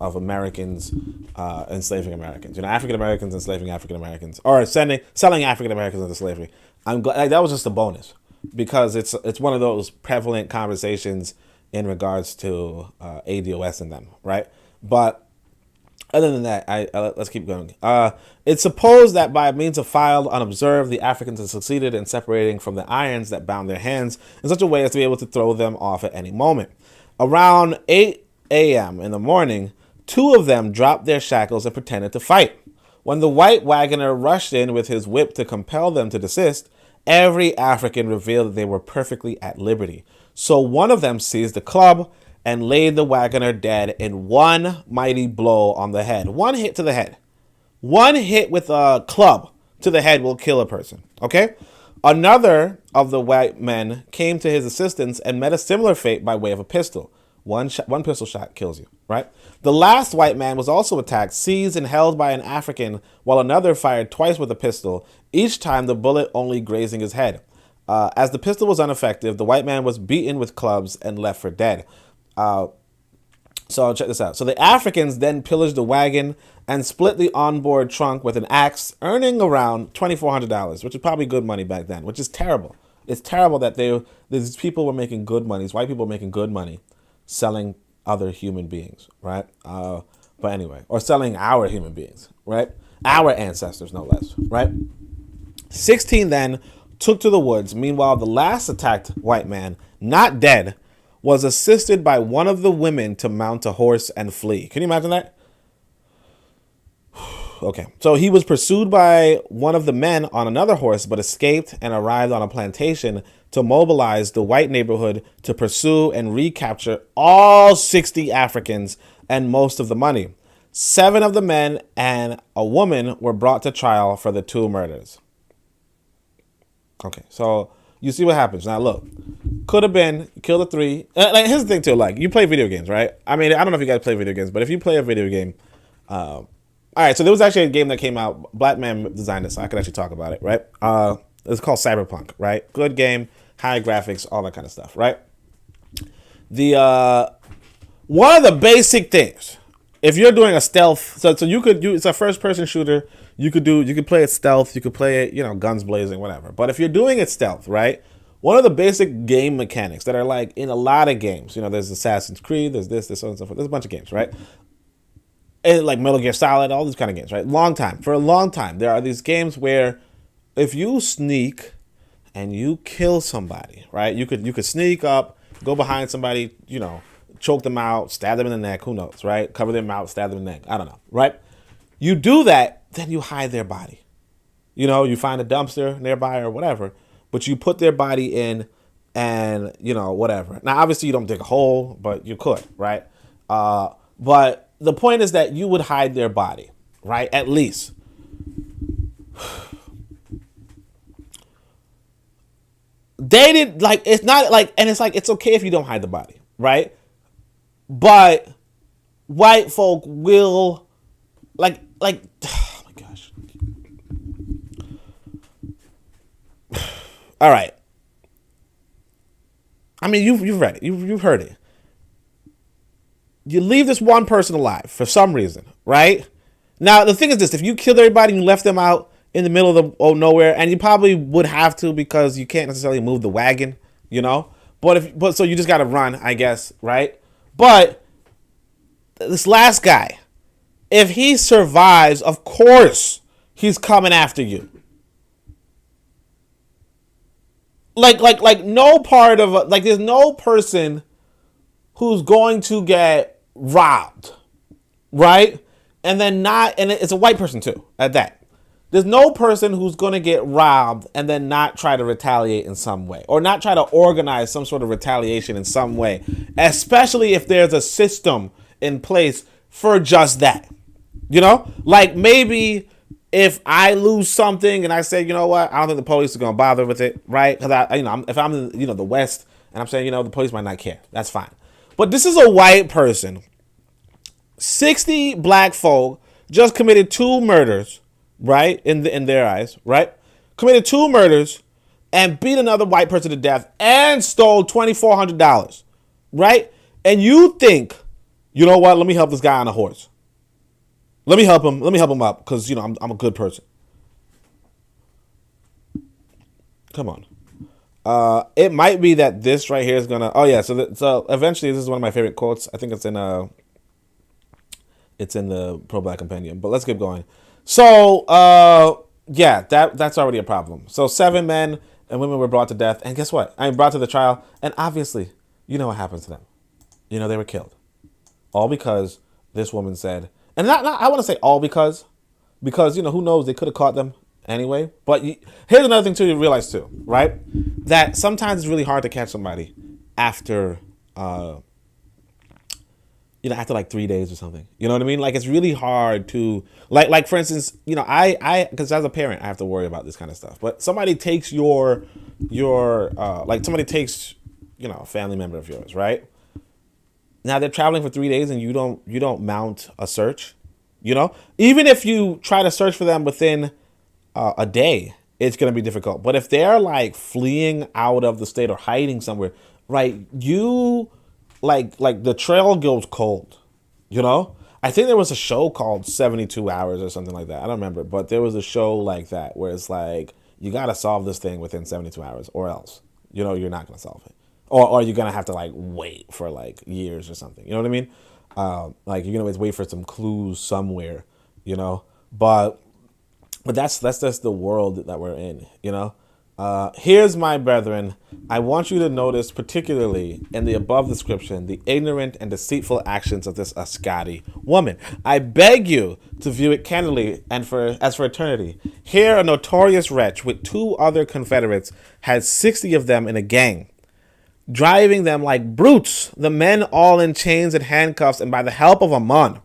Americans enslaving Americans. African Americans enslaving African Americans, or selling African Americans into slavery. I'm glad, like, that was just a bonus, because it's one of those prevalent conversations in regards to ADOS in them, right? But other than that, let's keep going. It's supposed that by means of file unobserved, the Africans had succeeded in separating from the irons that bound their hands in such a way as to be able to throw them off at any moment. Around 8 a.m. in the morning, 2 of them dropped their shackles and pretended to fight. When the white wagoner rushed in with his whip to compel them to desist, every African revealed that they were perfectly at liberty. So one of them seized a club and laid the wagoner dead in one mighty blow on the head. One hit to the head. One hit with a club to the head will kill a person, okay? Another of the white men came to his assistance and met a similar fate by way of a pistol. One pistol shot kills you, right? The last white man was also attacked, seized and held by an African, while another fired twice with a pistol, each time the bullet only grazing his head. As the pistol was ineffective, the white man was beaten with clubs and left for dead. So check this out. So the Africans then pillaged the wagon and split the onboard trunk with an axe, earning around $2,400, which is probably good money back then, which is terrible. It's terrible that these people were making good money. These white people were making good money selling other human beings, right? But anyway, or selling our human beings, right? Our ancestors, no less, right? 16 then took to the woods. Meanwhile, the last attacked white man, not dead, was assisted by one of the women to mount a horse and flee. Can you imagine that? Okay, so he was pursued by one of the men on another horse, but escaped and arrived on a plantation to mobilize the white neighborhood to pursue and recapture all 60 Africans and most of the money. 7 of the men and a woman were brought to trial for the 2 murders. Okay, so you see what happens. Now, look, could have been kill the 3. Like, here's the thing, too. Like, you play video games, right? I mean, I don't know if you guys play video games, but if you play a video game, all right, so there was actually a game that came out. Black man designed it, so I could actually talk about it, right? It's called Cyberpunk, right? Good game, high graphics, all that kind of stuff, right? The one of the basic things, if you're doing a stealth, so it's a first person shooter. You could play it stealth. You could play it, guns blazing, whatever. But if you're doing it stealth, right? One of the basic game mechanics that are like in a lot of games, there's Assassin's Creed, there's this, so on and so forth. There's a bunch of games, right? And like Metal Gear Solid, all these kind of games, right? For a long time, there are these games where if you sneak and you kill somebody, right? You could sneak up, go behind somebody, choke them out, stab them in the neck, who knows, right? Cover their mouth, stab them in the neck, I don't know, right? You do that, then you hide their body. You find a dumpster nearby or whatever, but you put their body in and, whatever. Now, obviously, you don't dig a hole, but you could, right? But the point is that you would hide their body, right? At least. They did, like, it's not like, and it's like, it's okay if you don't hide the body, right? But white folk will, like, oh my gosh. All right. I mean, you've read it. You've heard it. You leave this one person alive for some reason, right? Now, the thing is this. If you killed everybody and you left them out in the middle of nowhere, and you probably would have to because you can't necessarily move the wagon, But so you just got to run, I guess, right? But this last guy, if he survives, of course, he's coming after you. Like no part of there's no person who's going to get robbed, right? And it's a white person too, at that. There's no person who's going to get robbed and then not try to retaliate in some way, or not try to organize some sort of retaliation in some way, especially if there's a system in place for just that. You know, like maybe if I lose something and I say, you know what, I don't think the police are going to bother with it, right? Because if I'm in, the West and I'm saying, the police might not care, that's fine. But this is a white person. 60 black folk just committed 2 murders, right? In their eyes, right? Committed 2 murders and beat another white person to death and stole $2,400, right? And you think, you know what? Let me help this guy on a horse. Let me help him up because, I'm a good person. Come on. It might be that this right here is going to... Oh, yeah. So eventually, this is one of my favorite quotes. I think it's in the Pro-Black Compendium. But let's keep going. So, yeah, that's already a problem. So 7 men and women were brought to death. And guess what? Brought to the trial. And obviously, you know what happens to them. They were killed. All because this woman said... And I want to say all because, who knows, they could have caught them anyway. But here's another thing too you realize too, right? That sometimes it's really hard to catch somebody after, after like 3 days or something. You know what I mean? Like it's really hard to, like for instance, because as a parent, I have to worry about this kind of stuff. But somebody takes your somebody takes, a family member of yours, right? Now they're traveling for 3 days and you don't mount a search, even if you try to search for them within a day, it's going to be difficult. But if they're like fleeing out of the state or hiding somewhere, right? You like the trail goes cold, I think there was a show called 72 Hours or something like that. I don't remember, but there was a show like that where it's like, you got to solve this thing within 72 hours or else, you're not going to solve it. Or you're going to have to like wait for like years or something. You know what I mean? Like you're going to wait for some clues somewhere, but that's just the world that we're in, Here's my brethren. I want you to notice particularly in the above description, the ignorant and deceitful actions of this Ascati woman. I beg you to view it candidly and as for eternity. Here a notorious wretch with 2 other confederates had 60 of them in a gang, driving them like brutes, the men all in chains and handcuffs, and by the help of Amun,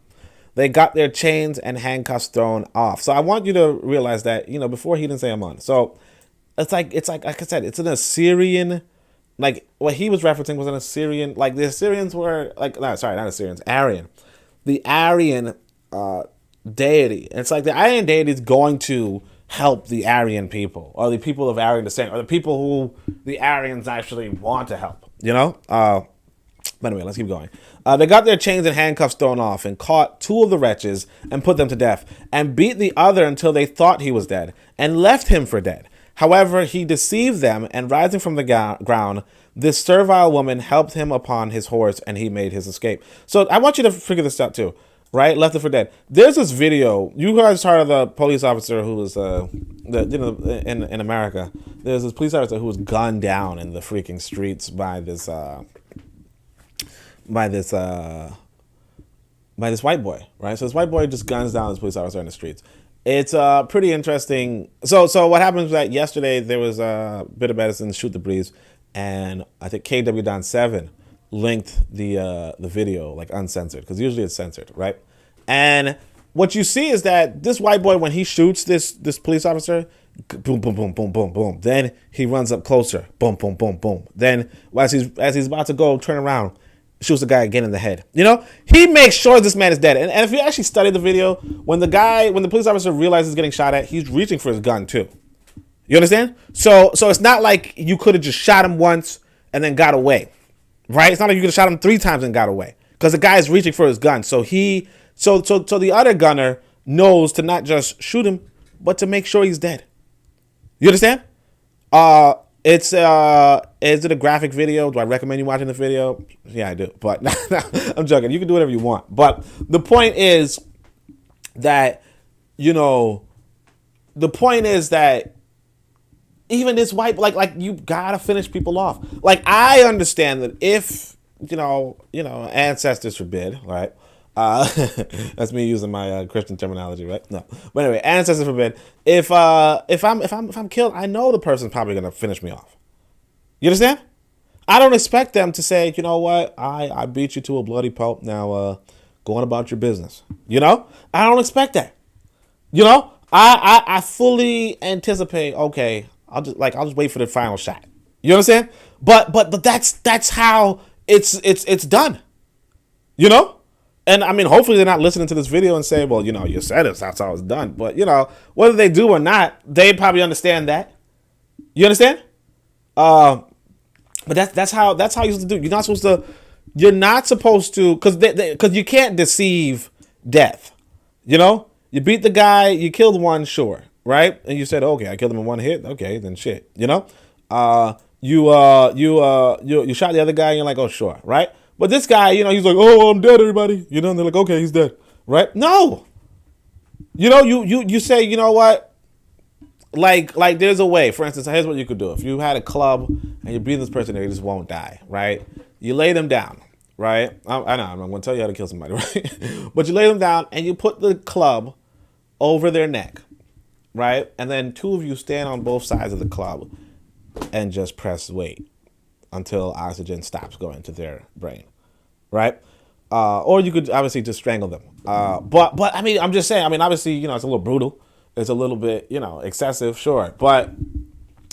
they got their chains and handcuffs thrown off. So I want you to realize that, before he didn't say Amun. So it's like I said, it's an Assyrian, like what he was referencing was an Assyrian, like the Assyrians were like, no, sorry, not Assyrians, Aryan. The Aryan deity. And it's like the Aryan deity is going to help the Aryan people, or the people of Aryan descent, or the people who the Aryans actually want to help, But anyway, let's keep going. They got their chains and handcuffs thrown off and caught 2 of the wretches and put them to death and beat the other until they thought he was dead and left him for dead. However, he deceived them, and rising from the ground, this servile woman helped him upon his horse and he made his escape. So I want you to figure this out too. Right, left it for dead. There's this video. You guys heard of the police officer who was in America. There's this police officer who was gunned down in the freaking streets by this white boy. Right, so this white boy just guns down this police officer in the streets. It's pretty interesting. So what happens is that yesterday there was a bit of medicine, Shoot the Breeze, and I think KW Don 7 linked the video like uncensored, because usually it's censored, right? And what you see is that this white boy, when he shoots this police officer, boom, boom, boom, boom, boom, boom. Then he runs up closer, boom, boom, boom, boom. Then as he's about to go turn around, shoots the guy again in the head. He makes sure this man is dead. And if you actually study the video, when the police officer realizes he's getting shot at, he's reaching for his gun too. You understand? So it's not like you could have just shot him once and then got away. Right? It's not like you could have shot him 3 times and got away, because the guy is reaching for his gun. So the other gunner knows to not just shoot him, but to make sure he's dead. You understand? Is it a graphic video? Do I recommend you watching the video? Yeah, I do. But I'm joking. You can do whatever you want. But the point is that, even this white, like you gotta finish people off. Like I understand that if, ancestors forbid, right? That's me using my Christian terminology, right? No, but anyway, ancestors forbid. If I'm killed, I know the person's probably gonna finish me off. You understand? I don't expect them to say, you know what, I beat you to a bloody pulp. Now, go on about your business. You know, I don't expect that. You know, I fully anticipate. Okay, I'll just wait for the final shot. You understand? But that's how it's done. You know? And I mean, hopefully they're not listening to this video and say, well, you know, you said it, that's how it's done. But, you know, whether they do or not, they probably understand that. You understand? But that's how you're supposed to do. You're not supposed to, because you can't deceive death. You know? You beat the guy, you killed one, sure, right? And you said, okay, I killed him in one hit. Okay, then shit. You know? You shot the other guy and you're like, oh, sure, right? But this guy, you know, he's like, oh, I'm dead, everybody. You know, and they're like, okay, he's dead, right? No. You know, you say, you know what? Like there's a way. For instance, here's what you could do. If you had a club and you breathe this person, they just won't die, right? You lay them down, right? I know, I'm going to tell you how to kill somebody, right? But you lay them down and you put the club over their neck, right? And then two of you stand on both sides of the club and just press wait until oxygen stops going to their brain, right? Or you could obviously just strangle them. But I mean, I'm just saying, I mean, obviously, you know, it's a little brutal. It's a little bit, you know, excessive, sure. But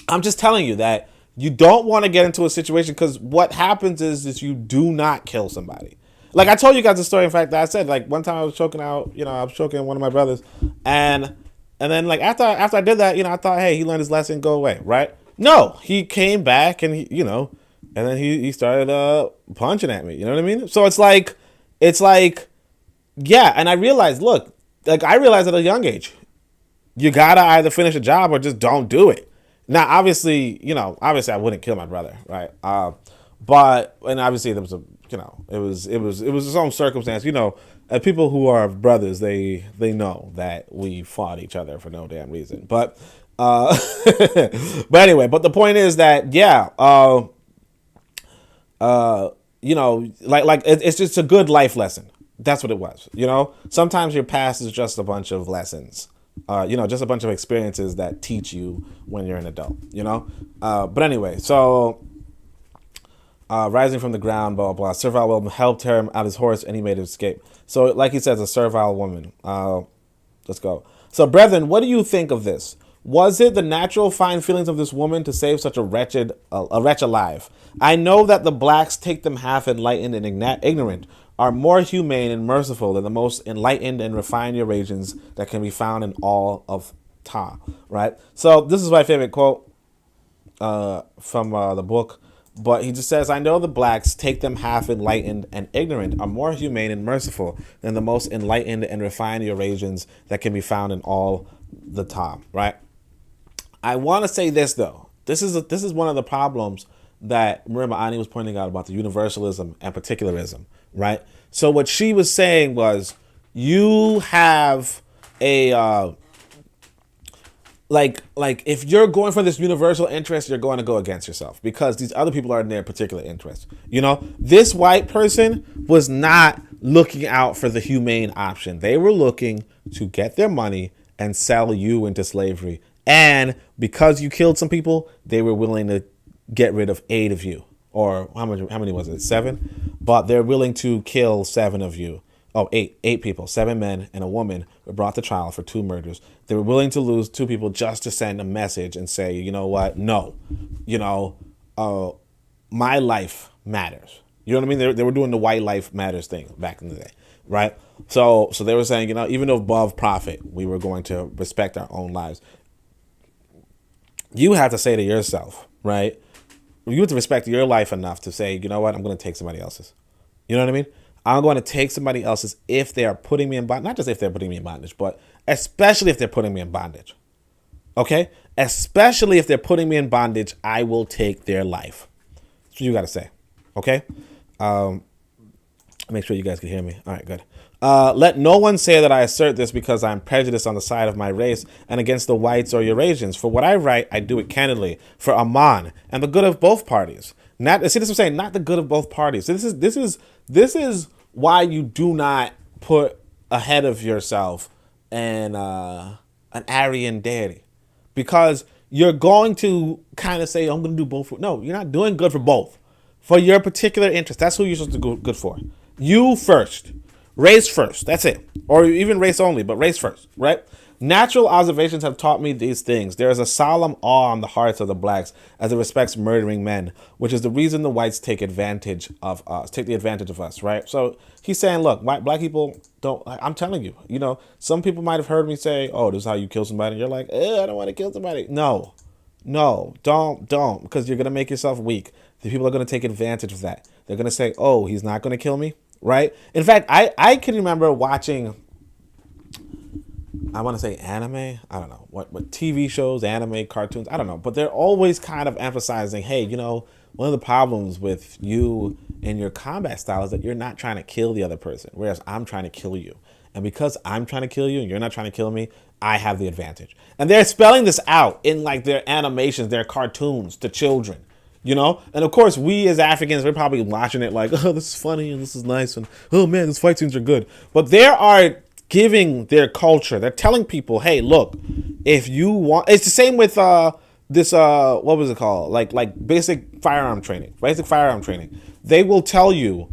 I'm just telling you that you don't want to get into a situation, because what happens is you do not kill somebody. Like I told you guys the story, in fact, that I said, like one time I was choking out, you know, I was choking one of my brothers. And then like after I did that, you know, I thought, hey, he learned his lesson, go away, right? No, he came back and he, you know, and then he started punching at me. You know what I mean? So it's like, yeah. And I realized, look, like I realized at a young age, you gotta either finish a job or just don't do it. Now, obviously, you know, obviously I wouldn't kill my brother, right? But and obviously there was a, you know, it was its own circumstance. You know, people who are brothers, they know that we fought each other for no damn reason. But but anyway, but the point is that yeah, you know, like it's just a good life lesson. That's what it was. You know, sometimes your past is just a bunch of lessons. You know, just a bunch of experiences that teach you when you're an adult, you know? But anyway, so rising from the ground, blah, blah, blah. Servile woman helped him out his horse and he made his escape. So like he says, a servile woman. Let's go. So brethren, what do you think of this? Was it the natural fine feelings of this woman to save such a wretch alive? I know that the blacks take them half enlightened and ignorant, are more humane and merciful than the most enlightened and refined Eurasians that can be found in all of Ptah, right? So this is my favorite quote from the book, but he just says, I know the blacks take them half enlightened and ignorant, are more humane and merciful than the most enlightened and refined Eurasians that can be found in all the Ptah, right? I want to say this though. This is one of the problems that Marima Ani was pointing out about the universalism and particularism, right? So what she was saying was, you have a like if you're going for this universal interest, you're going to go against yourself because these other people are in their particular interest. You know, this white person was not looking out for the humane option. They were looking to get their money and sell you into slavery. And because you killed some people, they were willing to get rid of 8 of you, or how many was it? 7, but they're willing to kill 7 of you. Oh, 8 people, 7 men and a woman were brought to trial for 2 murders. They were willing to lose 2 people just to send a message and say, you know what? No, you know, my life matters. You know what I mean? They were doing the white life matters thing back in the day, right? So they were saying, you know, even above profit, we were going to respect our own lives. You have to say to yourself, right? You have to respect your life enough to say, you know what, I'm going to take somebody else's. You know what I mean? I'm going to take somebody else's if they are putting me in bondage. Not just if they're putting me in bondage, but especially if they're putting me in bondage. Okay? Especially if they're putting me in bondage, I will take their life. That's what you got to say. Okay? Make sure you guys can hear me. All right, good. Let no one say that I assert this because I'm prejudiced on the side of my race and against the whites or Eurasians. For what I write, I do it candidly for Amman and the good of both parties. Not see this. I'm saying not the good of both parties. So this is why you do not put ahead of yourself an Aryan deity, because you're going to kind of say, I'm going to do both. No, you're not doing good for both. For your particular interest, that's who you're supposed to go good for. You first. Race first. That's it. Or even race only, but race first, right? Natural observations have taught me these things. There is a solemn awe on the hearts of the blacks as it respects murdering men, which is the reason the whites take the advantage of us, right? So he's saying, look, black people don't, I'm telling you, some people might have heard me say, oh, this is how you kill somebody. And you're like, I don't want to kill somebody. No, don't, because you're going to make yourself weak. The people are going to take advantage of that. They're going to say, oh, he's not going to kill me, right? In fact, I can remember watching, I want to say anime. I don't know what TV shows, anime, cartoons. I don't know, but they're always kind of emphasizing, hey, one of the problems with you and your combat style is that you're not trying to kill the other person, whereas I'm trying to kill you. And because I'm trying to kill you and you're not trying to kill me, I have the advantage. And they're spelling this out in like their animations, their cartoons to children, And of course, we as Africans, we're probably watching it like, oh, this is funny and this is nice and oh man, these fight scenes are good. But there are giving their culture. They're telling people, hey, look, if you want, it's the same with this what was it called? Like basic firearm training. They will tell you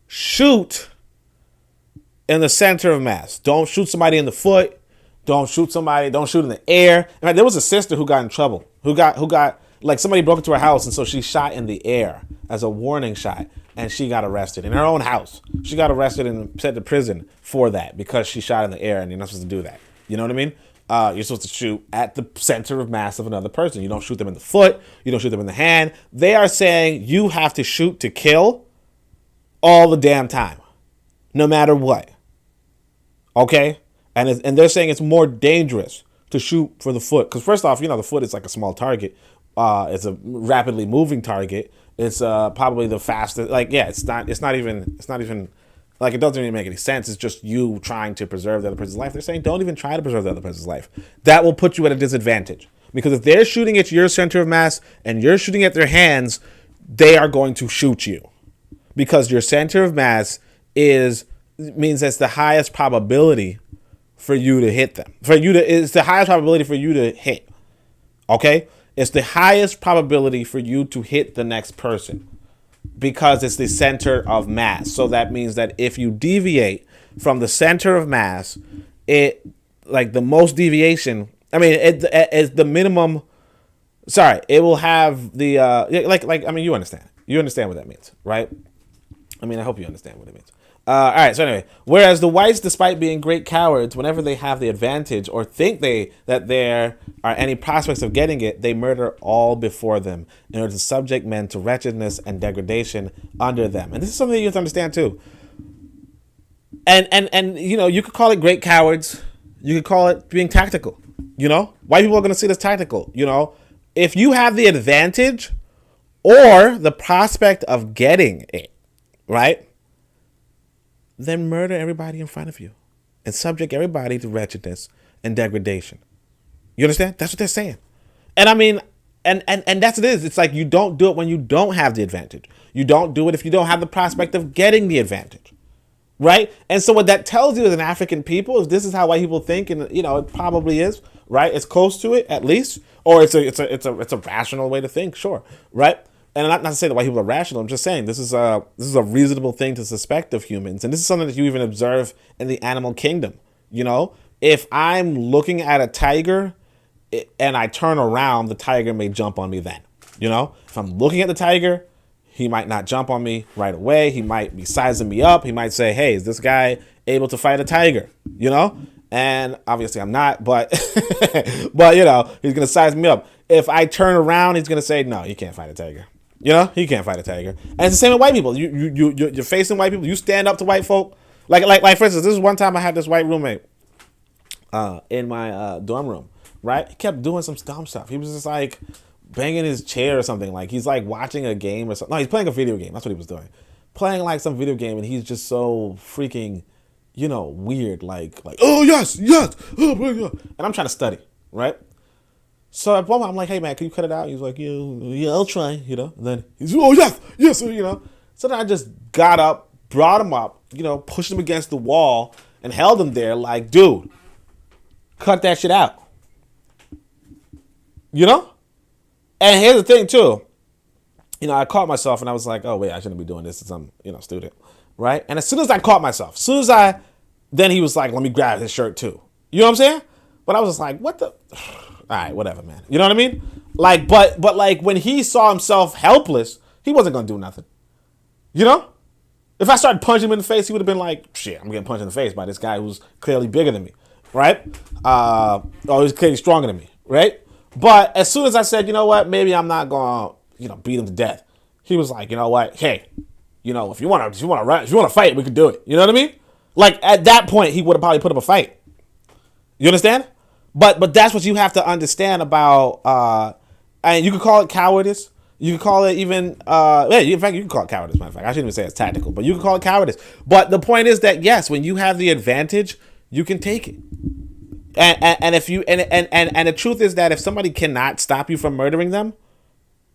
shoot in the center of mass. Don't shoot somebody in the foot. Don't shoot in the air. In fact, there was a sister who got in trouble, who got like somebody broke into her house, and so she shot in the air as a warning shot. And she got arrested in her own house. She got arrested and sent to prison for that because she shot in the air, and you're not supposed to do that. You know what I mean? You're supposed to shoot at the center of mass of another person. You don't shoot them in the foot. You don't shoot them in the hand. They are saying you have to shoot to kill all the damn time, no matter what. Okay? And they're saying it's more dangerous to shoot for the foot. Because first off, the foot is like a small target. It's a rapidly moving target. It's probably the fastest. It's not even like, it doesn't even make any sense. It's just you trying to preserve the other person's life. They're saying don't even try to preserve the other person's life. That will put you at a disadvantage, because if they're shooting at your center of mass and you're shooting at their hands, they are going to shoot you, because your center of mass means that's the highest probability for you to hit them. It's the highest probability for you to hit. Okay? It's the highest probability for you to hit the next person, because it's the center of mass. So that means that if you deviate from the center of mass, it like the most deviation. I mean, it is the minimum. Sorry, it will have the you understand. You understand what that means, right? I mean, I hope you understand what it means. All right. So anyway, whereas the whites, despite being great cowards, whenever they have the advantage or think that there are any prospects of getting it, they murder all before them in order to subject men to wretchedness and degradation under them. And this is something you have to understand too. And you could call it great cowards. You could call it being tactical. White people are going to see this tactical. If you have the advantage or the prospect of getting it, right? Then murder everybody in front of you and subject everybody to wretchedness and degradation. You understand? That's what they're saying. And I mean, and that's what it is. It's like you don't do it when you don't have the advantage. You don't do it if you don't have the prospect of getting the advantage. Right? And so what that tells you as an African people is this is how white people think, and it probably is, right? It's close to it at least, or it's a rational way to think, sure, right? And not to say that white people are rational. I'm just saying this is a reasonable thing to suspect of humans, and this is something that you even observe in the animal kingdom. If I'm looking at a tiger and I turn around, the tiger may jump on me then. If I'm looking at the tiger, he might not jump on me right away. He might be sizing me up. He might say, hey, is this guy able to fight a tiger? And obviously I'm not, but but he's gonna size me up. If I turn around, he's gonna say, no, you can't fight a tiger. He can't fight a tiger. And it's the same with white people. You're facing white people. You stand up to white folk. Like for instance, this is one time I had this white roommate in my dorm room, right? He kept doing some dumb stuff. He was just like banging his chair or something. Like he's like watching a game or something. No, he's playing a video game. That's what he was doing. Playing like some video game, and he's just so freaking, weird. Like, oh yes, oh my God. And I'm trying to study, right? So at one moment I'm like, hey man, can you cut it out? He's like, yeah, I'll try, And then he's, oh yes. So then I just got up, brought him up, pushed him against the wall and held him there like, dude, cut that shit out. And here's the thing too. I caught myself and I was like, oh wait, I shouldn't be doing this since I'm, student. Right? And as soon as I caught myself, then he was like, let me grab his shirt too. You know what I'm saying? But I was just like, what the? All right, whatever, man. You know what I mean? Like, but like when he saw himself helpless, he wasn't going to do nothing. If I started punching him in the face, he would have been like, shit, I'm getting punched in the face by this guy who's clearly bigger than me. Right? Or he's clearly stronger than me. Right? But as soon as I said, you know what, maybe I'm not going to, beat him to death. He was like, you know what? Hey, if you want to fight, we could do it. You know what I mean? Like at that point, he would have probably put up a fight. You understand? But that's what you have to understand about, and you could call it cowardice. You could call it even, in fact, you can call it cowardice, matter of fact. I shouldn't even say it's tactical, but you can call it cowardice. But the point is that, yes, when you have the advantage, you can take it. And if you, and the truth is that if somebody cannot stop you from murdering them,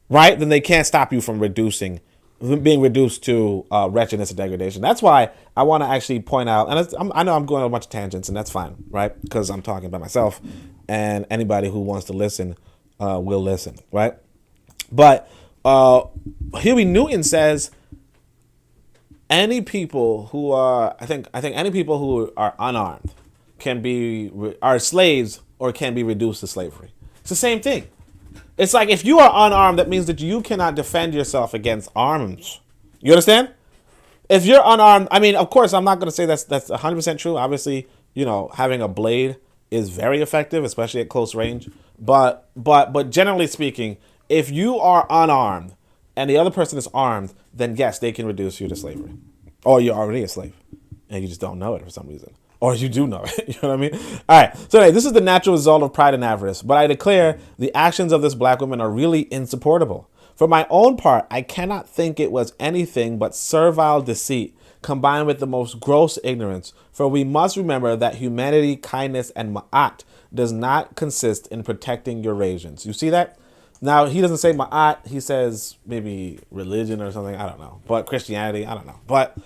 right, then they can't stop you from being reduced to wretchedness and degradation. That's why I want to actually point out, and I know I'm going on a bunch of tangents, and that's fine, right? Because I'm talking about myself, and anybody who wants to listen will listen, right? But Huey Newton says any people who are, I think any people who are unarmed are slaves or can be reduced to slavery. It's the same thing. It's like if you are unarmed, that means that you cannot defend yourself against arms. You understand? If you're unarmed, I mean, of course, I'm not going to say that's 100% true. Obviously, having a blade is very effective, especially at close range. But generally speaking, if you are unarmed and the other person is armed, then yes, they can reduce you to slavery. Or you're already a slave and you just don't know it for some reason. Or you do know it. You know what I mean? All right. So anyway, this is the natural result of pride and avarice. But I declare the actions of this black woman are really insupportable. For my own part, I cannot think it was anything but servile deceit combined with the most gross ignorance. For we must remember that humanity, kindness, and ma'at does not consist in protecting Eurasians. You see that? Now, he doesn't say ma'at. He says maybe religion or something. I don't know. But Christianity, I don't know. But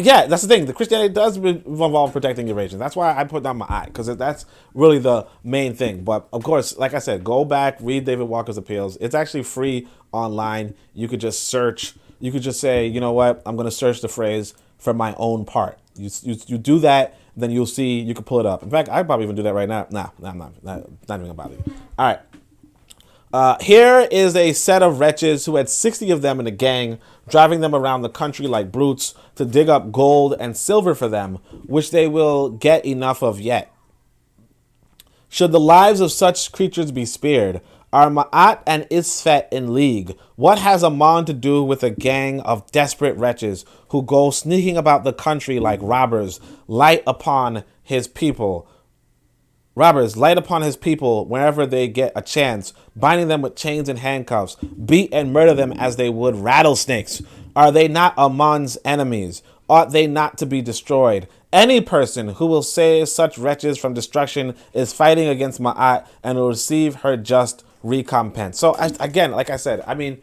yeah, that's the thing. The Christianity does involve protecting Eurasians. That's why I put down my eye, because that's really the main thing. But of course, like I said, go back, read David Walker's Appeals. It's actually free online. You could just search. You could just say, you know what? I'm going to search the phrase for my own part. You do that, then you'll see. You can pull it up. In fact, I probably even do that right now. Nah, I'm not even gonna bother you. All right. Here is a set of wretches who had 60 of them in a gang, driving them around the country like brutes to dig up gold and silver for them, which they will get enough of yet. Should the lives of such creatures be spared, are Ma'at and Isfet in league? What has Amon to do with a gang of desperate wretches who go sneaking about the country like robbers, light upon his people wherever they get a chance, binding them with chains and handcuffs, beat and murder them as they would rattlesnakes? Are they not Amon's enemies? Ought they not to be destroyed? Any person who will save such wretches from destruction is fighting against Ma'at and will receive her just recompense. So again, like I said, I mean,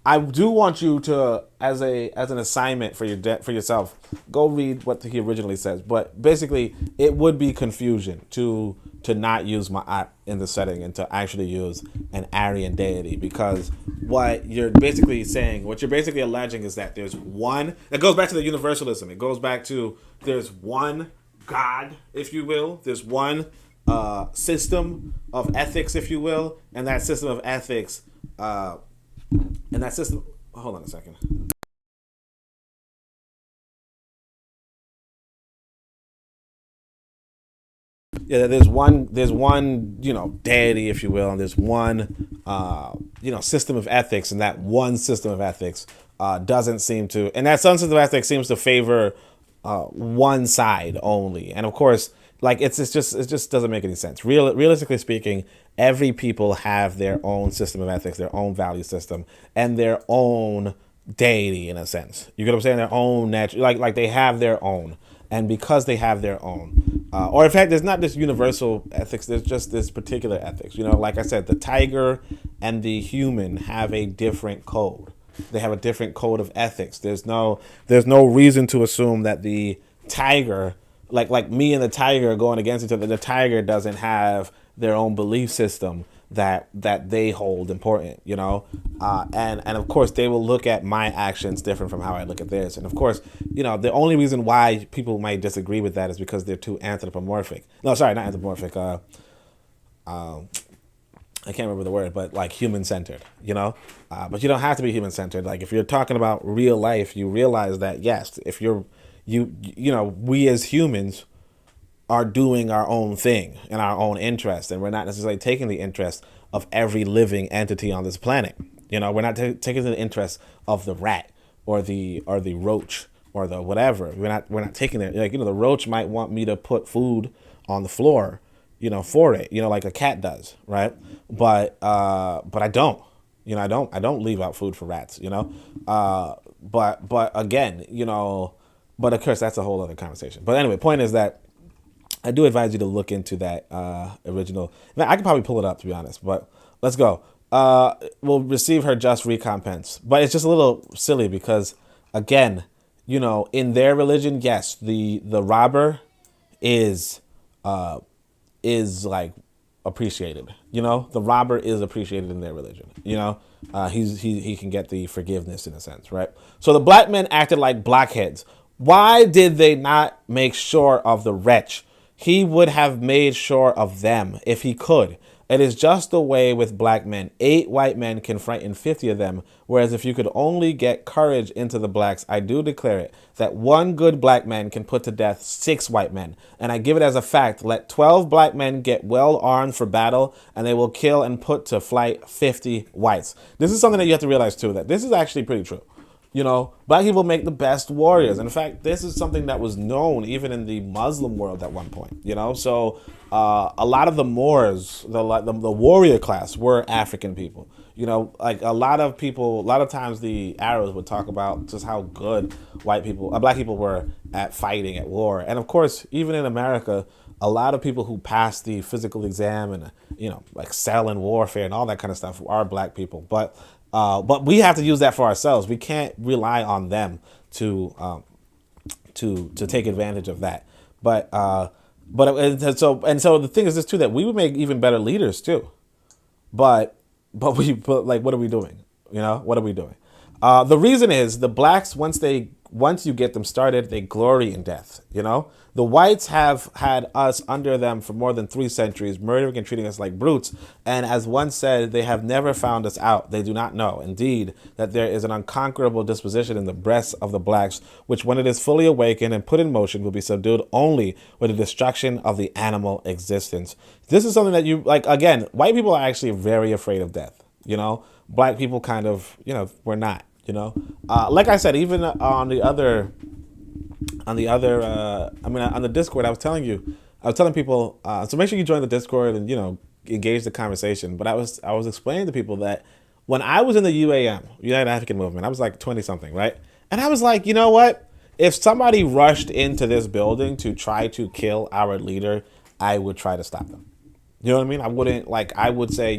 I do want you to, as an assignment for yourself, go read what he originally says. But basically, it would be confusion to not use Ma'at in the setting and to actually use an Aryan deity, because what you're basically alleging is that there's one. It goes back to the universalism. It goes back to there's one God, if you will. There's one system of ethics, if you will, and that system of ethics. Hold on a second. Yeah, there's one, deity, if you will, and there's one, system of ethics, and that one system of ethics doesn't seem to, and that system of ethics seems to favor one side only. And of course, like it just doesn't make any sense. Realistically speaking, every people have their own system of ethics, their own value system, and their own deity in a sense. You get what I'm saying? Their own natural, like they have their own, and because they have their own, or in fact, there's not this universal ethics. There's just this particular ethics. Like I said, the tiger and the human have a different code. They have a different code of ethics. There's no reason to assume that the tiger, like me and the tiger are going against each other, the tiger doesn't have their own belief system that they hold important, and of course they will look at my actions different from how I look at theirs. And of course, the only reason why people might disagree with that is because they're too anthropomorphic. No, sorry, not anthropomorphic. I can't remember the word, but like human centered, but you don't have to be human centered. Like if you're talking about real life, you realize that yes, if we as humans are doing our own thing in our own interest, and we're not necessarily taking the interest of every living entity on this planet. We're not taking the interest of the rat or the roach or the whatever. We're not taking it. The roach might want me to put food on the floor, for it, like a cat does, right? But I don't. I don't leave out food for rats. But again, but of course that's a whole other conversation. But anyway, point is that I do advise you to look into that original. I could probably pull it up, to be honest, but let's go. Will receive her just recompense. But it's just a little silly because, again, in their religion, yes, the robber is like appreciated. The robber is appreciated in their religion. He can get the forgiveness in a sense, right? So the black men acted like blockheads. Why did they not make sure of the wretch? He would have made sure of them if he could. It is just the way with black men. 8 white men can frighten 50 of them, whereas if you could only get courage into the blacks, I do declare it, that 1 good black man can put to death 6 white men. And I give it as a fact, let 12 black men get well armed for battle, and they will kill and put to flight 50 whites. This is something that you have to realize too, that this is actually pretty true. Black people make the best warriors. In fact, this is something that was known even in the Muslim world at one point, So a lot of the Moors, the warrior class were African people. Like a lot of times the Arabs would talk about just how good black people were at fighting, at war. And of course, even in America, a lot of people who pass the physical exam and, excel in warfare and all that kind of stuff are black people. But we have to use that for ourselves. We can't rely on them to take advantage of that. So the thing is this too, that we would make even better leaders too. But what are we doing? What are we doing? The reason is the blacks, once you get them started, they glory in death. The whites have had us under them for more than 3 centuries, murdering and treating us like brutes. And as one said, they have never found us out. They do not know, indeed, that there is an unconquerable disposition in the breasts of the blacks, which when it is fully awakened and put in motion will be subdued only with the destruction of the animal existence. This is something that again, white people are actually very afraid of death. Black people kind of, we're not. Like I said, even on the Discord, I was telling people, so make sure you join the Discord and, engage the conversation. But I was explaining to people that when I was in the UAM, United African Movement, I was like 20 something, right? And I was like, you know what? If somebody rushed into this building to try to kill our leader, I would try to stop them. You know what I mean? I would say,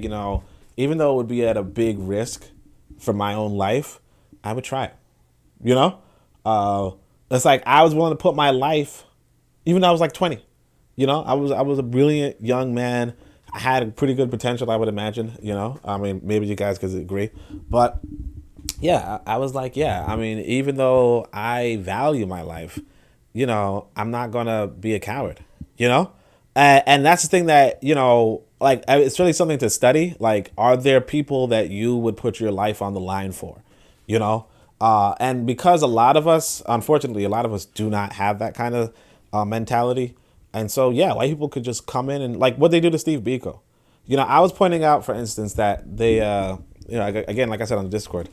even though it would be at a big risk for my own life, I would try it. It's like I was willing to put my life, even though I was like 20. I was a brilliant young man. I had a pretty good potential, I would imagine. Maybe you guys could agree, but yeah, I was like, even though I value my life, I'm not gonna be a coward. And that's the thing that it's really something to study. Like, are there people that you would put your life on the line for? And because unfortunately, a lot of us do not have that kind of mentality. And so, white people could just come in and like what they do to Steve Biko. I was pointing out, for instance, that they, again, like I said on the Discord,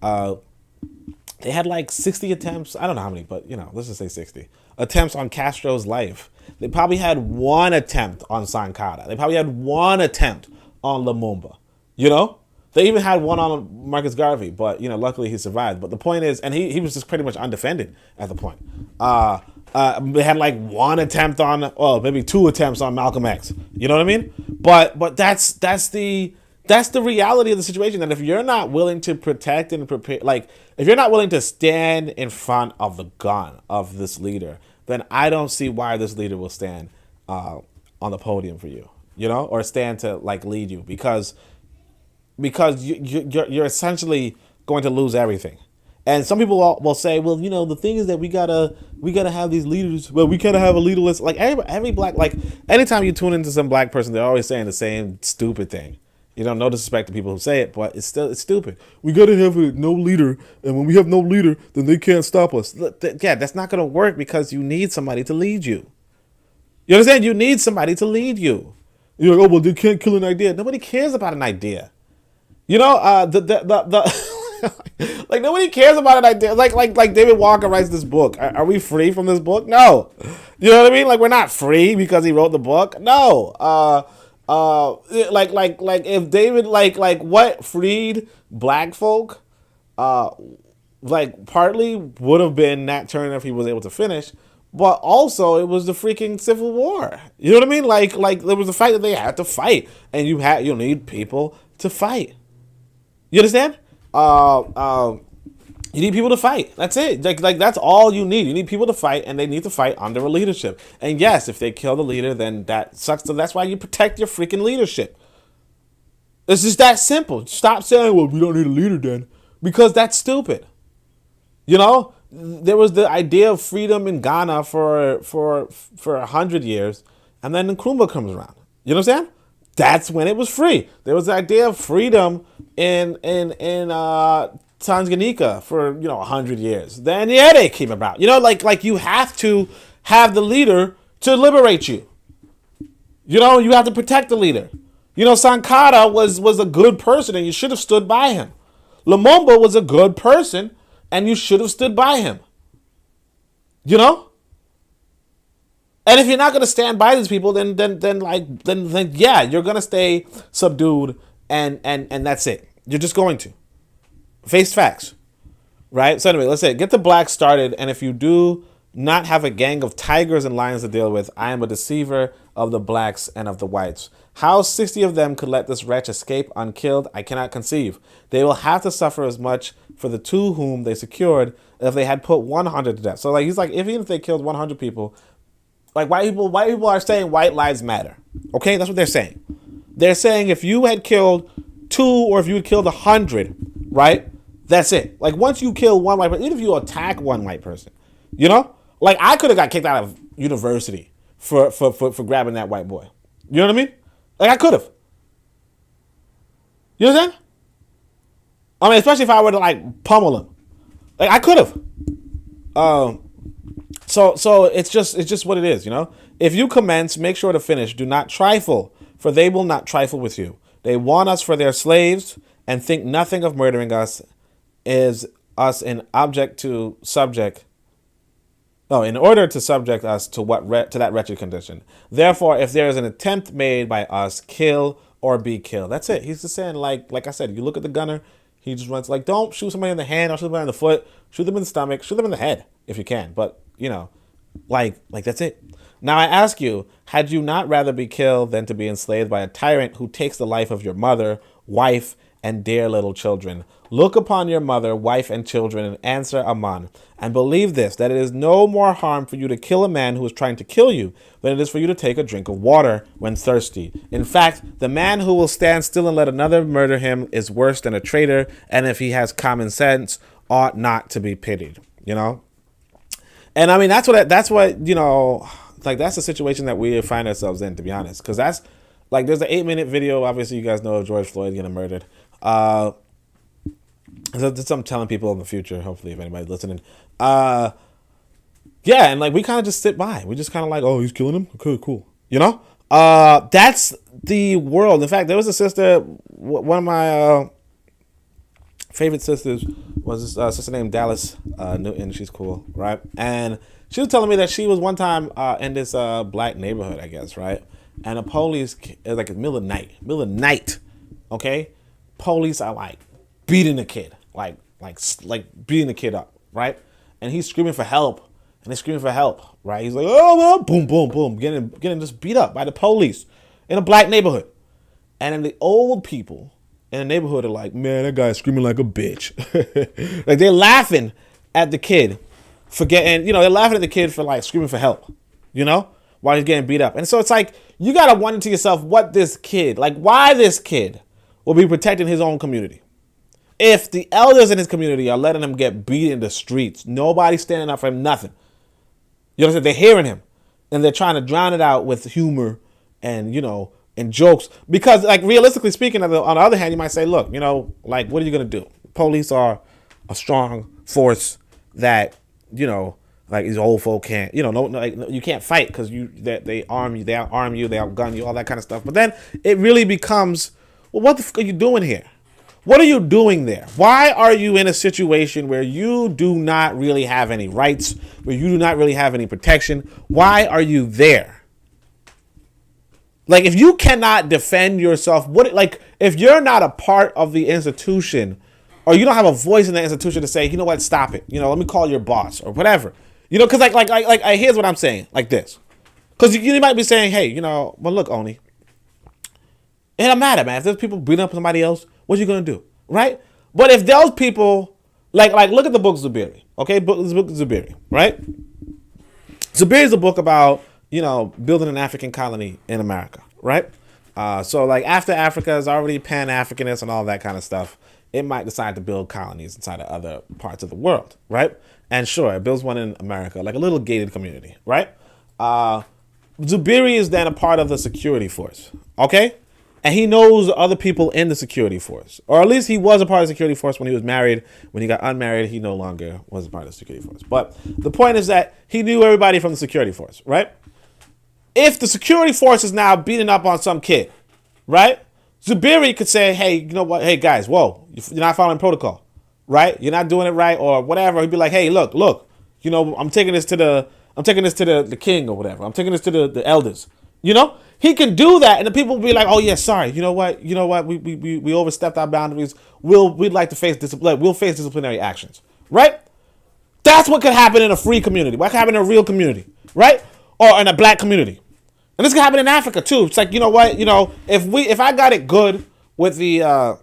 they had like 60 attempts. I don't know how many, but let's just say 60 attempts on Castro's life. They probably had 1 attempt on Sankara. They probably had 1 attempt on Lumumba. They even had one on Marcus Garvey, but luckily he survived. But the point is, and he was just pretty much undefended at the point. They had like 1 attempt on, maybe 2 attempts on Malcolm X. You know what I mean? But that's the That's the reality of the situation. And if you're not willing to protect and prepare, like if you're not willing to stand in front of the gun of this leader, then I don't see why this leader will stand on the podium for you, or stand to like lead you, because you're essentially going to lose everything. And some people will say, well, the thing is that we gotta have these leaders. Well, we gotta have a leaderless. Like every black, like anytime you tune into some black person, they're always saying the same stupid thing. No disrespect to people who say it, but it's stupid. We gotta have no leader, and when we have no leader, then they can't stop us. Yeah, that's not gonna work, because you need somebody to lead you. You understand? You need somebody to lead you. You're like, oh well, they can't kill an idea. Nobody cares about an idea. Like nobody cares about an idea. Like David Walker writes this book. Are we free from this book? No. You know what I mean? Like we're not free because he wrote the book. No. Like if David like what freed black folk, like partly would have been Nat Turner if he was able to finish, but also it was the freaking Civil War. You know what I mean? Like there was the fact that they had to fight, and you need people to fight. You understand? You need people to fight. That's it. Like that's all you need. You need people to fight, and they need to fight under a leadership. And yes, if they kill the leader, then that sucks. So that's why you protect your freaking leadership. It's just that simple. Stop saying, well, we don't need a leader then, because that's stupid. There was the idea of freedom in Ghana for 100 years, and then Nkrumah comes around. You know what I'm saying? That's when it was free. There was the idea of freedom in Tanganyika for 100 years. Then they came about. Like you have to have the leader to liberate you. You have to protect the leader. Sankara was a good person, and you should have stood by him. Lumumba was a good person, and you should have stood by him. And if you're not gonna stand by these people, then yeah, you're gonna stay subdued, and that's it. You're just going to face facts, right? So anyway, let's say get the blacks started, and if you do not have a gang of tigers and lions to deal with, I am a deceiver of the blacks and of the whites. How 60 of them could let this wretch escape unkilled, I cannot conceive. They will have to suffer as much for the two whom they secured if they had put 100 to death. So he's like, even if they killed 100 people. Like white people are saying white lives matter. Okay, that's what they're saying. They're saying if you had killed 2 or if you had killed 100, right? That's it. Like once you kill one white person, even if you attack one white person, like I could have got kicked out of university for grabbing that white boy. You know what I mean? Like I could have. You understand? I mean, especially if I were to like pummel him. Like I could have. So it's just what it is, If you commence, make sure to finish. Do not trifle, for they will not trifle with you. They want us for their slaves, and think nothing of murdering us is us in object to subject. No, in order to subject us to to that wretched condition. Therefore, if there is an attempt made by us, kill or be killed. That's it. He's just saying, like I said, you look at the gunner, he just runs like, don't shoot somebody in the hand, don't shoot somebody in the foot, shoot them in the stomach, shoot them in the head if you can. But like that's it. Now I ask you, had you not rather be killed than to be enslaved by a tyrant who takes the life of your mother, wife, and dear little children? Look upon your mother, wife, and children, and answer Aman. And believe this, that it is no more harm for you to kill a man who is trying to kill you than it is for you to take a drink of water when thirsty. In fact, the man who will stand still and let another murder him is worse than a traitor, and if he has common sense, ought not to be pitied. And I mean, that's what, like that's the situation that we find ourselves in, to be honest. Because that's, like, there's an 8-minute video, obviously you guys know, of George Floyd getting murdered. So that's what I'm telling people in the future, hopefully, if anybody's listening. Yeah, and like, we kind of just sit by. We just kind of like, oh, he's killing him? Okay, cool. That's the world. In fact, there was a sister, one of my favorite sisters was this sister named Dallas Newton. She's cool, right? And she was telling me that she was one time in this black neighborhood, I guess, right? And the police, like in the middle of night, okay? Police are like beating the kid, like beating the kid up, right? And he's screaming for help, and they're screaming for help, right? He's like, oh, boom, boom, boom, getting just beat up by the police in a black neighborhood. And then the old people in the neighborhood are like, man, that guy's screaming like a bitch. Like they're laughing at the kid for getting, they're laughing at the kid for like screaming for help, while he's getting beat up. And so it's like, you got to wonder to yourself why this kid will be protecting his own community. If the elders in his community are letting him get beat in the streets, nobody's standing up for him, nothing. You understand? They're hearing him and they're trying to drown it out with humor and, and jokes. Because like realistically speaking, on the other hand, you might say, look, like, what are you going to do? Police are a strong force that, like these old folk can't, you can't fight because they arm you, they outarm you, they outgun you, all that kind of stuff. But then it really becomes, well, what the fuck are you doing here? What are you doing there? Why are you in a situation where you do not really have any rights, where you do not really have any protection? Why are you there? Like, if you cannot defend yourself, if you're not a part of the institution, or you don't have a voice in the institution to say, you know what, stop it. Let me call your boss or whatever. Because here's what I'm saying, like this. Because you might be saying, hey, well, look, Oni, it don't matter, man. If there's people beating up somebody else, what you gonna do, right? But if those people, like look at the book Zubiri, okay? This book Zubiri, right? Zubiri is a book about, building an African colony in America, right? So like after Africa is already Pan-Africanist and all that kind of stuff, it might decide to build colonies inside of other parts of the world, right? And sure, it builds one in America, like a little gated community, right? Zubiri is then a part of the security force, okay? And he knows other people in the security force. Or at least he was a part of the security force when he was married. When he got unmarried, he no longer was a part of the security force. But the point is that he knew everybody from the security force, right? If the security force is now beating up on some kid, right? Zubiri could say, hey, you know what? Hey, guys, whoa, you're not following protocol, right? You're not doing it right or whatever. He'd be like, hey, look, I'm taking this to the king or whatever. I'm taking this to the elders, He can do that, and the people will be like, "Oh yeah, sorry. You know what? We overstepped our boundaries. We'd like to face discipline. We'll face disciplinary actions, right? That's what could happen in a free community. What could happen in a real community, right? Or in a black community, and this could happen in Africa too. It's like, if I got it good with the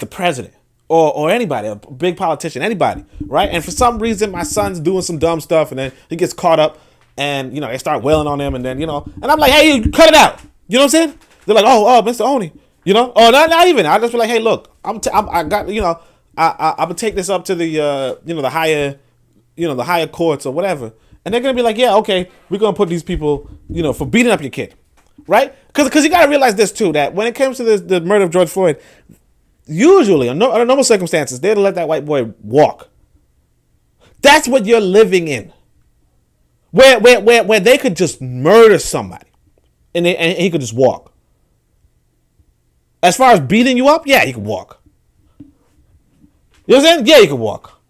president or anybody, a big politician, anybody, right? And for some reason, my son's doing some dumb stuff, and then he gets caught up. And, they start wailing on him and then, and I'm like, hey, you cut it out. You know what I'm saying? They're like, oh, Mr. Oni, or not even. I just be like, hey, look, I'm gonna take this up to the, the higher courts or whatever. And they're going to be like, yeah, okay, we're going to put these people, for beating up your kid. Right? Because you got to realize this too, that when it comes to the murder of George Floyd, usually under normal circumstances, they'd let that white boy walk. That's what you're living in. Where they could just murder somebody and he could just walk. As far as beating you up, yeah, he could walk. You know what I'm saying? Yeah, he could walk.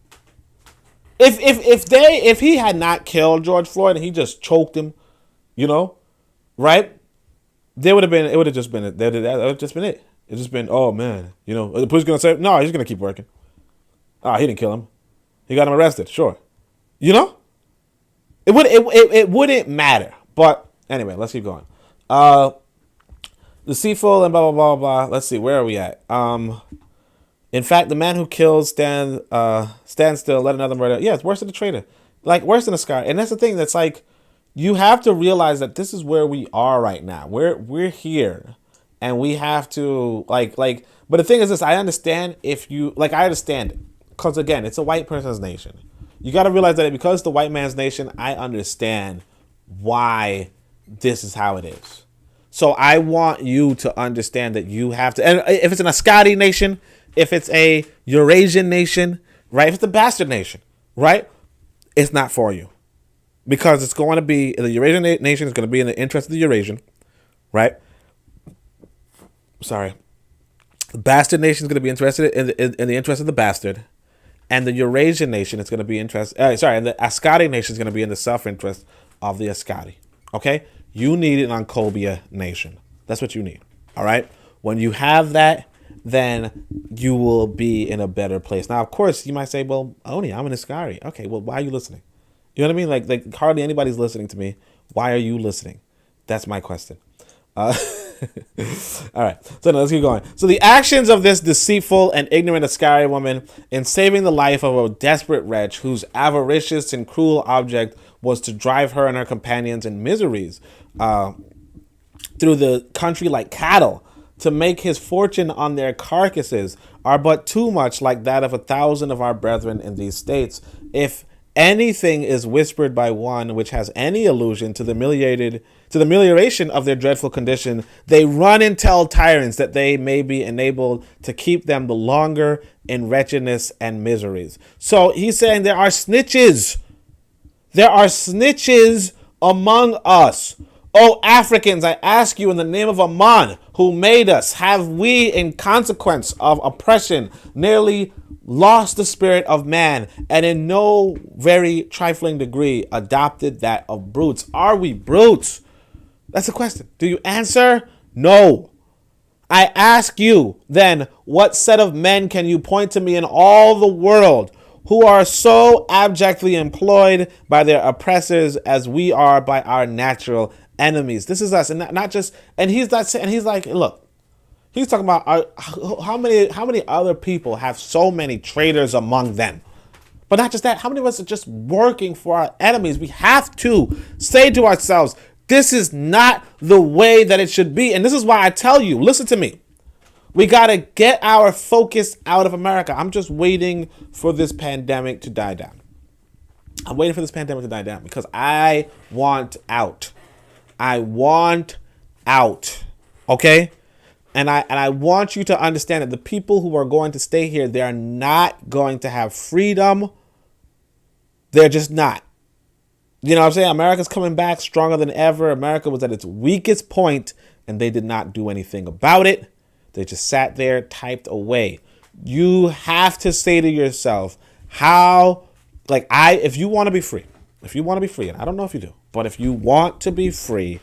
If he had not killed George Floyd and he just choked him, right? It would have just been it. It's just been, oh man, the police gonna say, no, he's gonna keep working. He didn't kill him. He got him arrested, sure. It wouldn't matter. But anyway, let's keep going. Deceitful and blah, blah, blah, blah. Let's see. Where are we at? In fact, the man who kills stand still, let another murder. Yeah, it's worse than a traitor. Like, worse than a scar. And that's the thing. That's like, you have to realize that this is where we are right now. We're here. And we have to, but the thing is this. I understand I understand it. Because, again, it's a white person's nation. You got to realize that because it's the white man's nation, I understand why this is how it is. So I want you to understand that you have to, and if it's an Ascari nation, if it's a Eurasian nation, right? If it's a bastard nation, right? It's not for you. Because it's going to be, the Eurasian nation is going to be in the interest of the Eurasian, right? Sorry. The bastard nation is going to be interested in the interest of the bastard. And the Eurasian nation is going to be and the Ascari nation is going to be in the self-interest of the Ascari. Okay? You need an Ankobia nation. That's what you need. All right? When you have that, then you will be in a better place. Now, of course, you might say, well, Oni, I'm an Ascari. Okay, well, why are you listening? You know what I mean? Like hardly anybody's listening to me. Why are you listening? That's my question. All right, so now let's keep going. So the actions of this deceitful and ignorant Askari woman in saving the life of a desperate wretch whose avaricious and cruel object was to drive her and her companions in miseries through the country like cattle, to make his fortune on their carcasses, are but too much like that of 1,000 of our brethren in these states. If anything is whispered by one which has any allusion to the amelioration of their dreadful condition, they run and tell tyrants that they may be enabled to keep them the longer in wretchedness and miseries. So he's saying there are snitches. There are snitches among us. O Africans, I ask you in the name of Aman, who made us, have we, in consequence of oppression, nearly lost the spirit of man, and in no very trifling degree adopted that of brutes? Are we brutes? That's the question. Do you answer? No. I ask you, then, what set of men can you point to me in all the world who are so abjectly employed by their oppressors as we are by our natural enemies? This is us, and not just. And he's not saying. And he's like, look, he's talking about how many other people have so many traitors among them. But not just that. How many of us are just working for our enemies? We have to say to ourselves, this is not the way that it should be. And this is why I tell you, listen to me. We got to get our focus out of America. I'm just waiting for this pandemic to die down. I'm waiting for this pandemic to die down because I want out. I want out. Okay? And I want you to understand that the people who are going to stay here, they're not going to have freedom. They're just not. You know what I'm saying? America's coming back stronger than ever. America was at its weakest point, and they did not do anything about it. They just sat there, typed away. You have to say to yourself, if you want to be free, and I don't know if you do, but if you want to be free,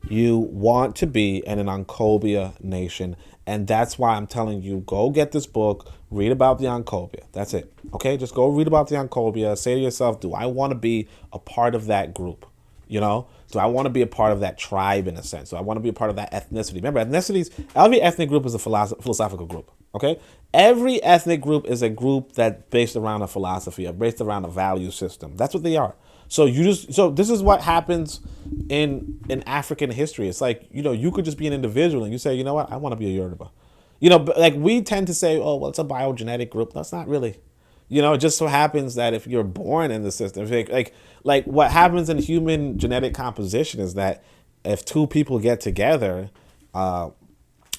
you want to be in an Ancobia nation. And that's why I'm telling you, go get this book, read about the Ancobia. That's it. Okay? Just go read about the Ancobia. Say to yourself, do I want to be a part of that group? You know? Do I want to be a part of that tribe in a sense? Do I want to be a part of that ethnicity? Remember, every ethnic group is a philosophical group. Okay? Every ethnic group is a group that's based around a philosophy or based around a value system. That's what they are. So this is what happens in African history. It's like, you could just be an individual and you say, you know what, I want to be a Yoruba. Like we tend to say, oh, well, it's a biogenetic group. That's not really. It just so happens that if you're born in the system, like what happens in human genetic composition is that if two people get together,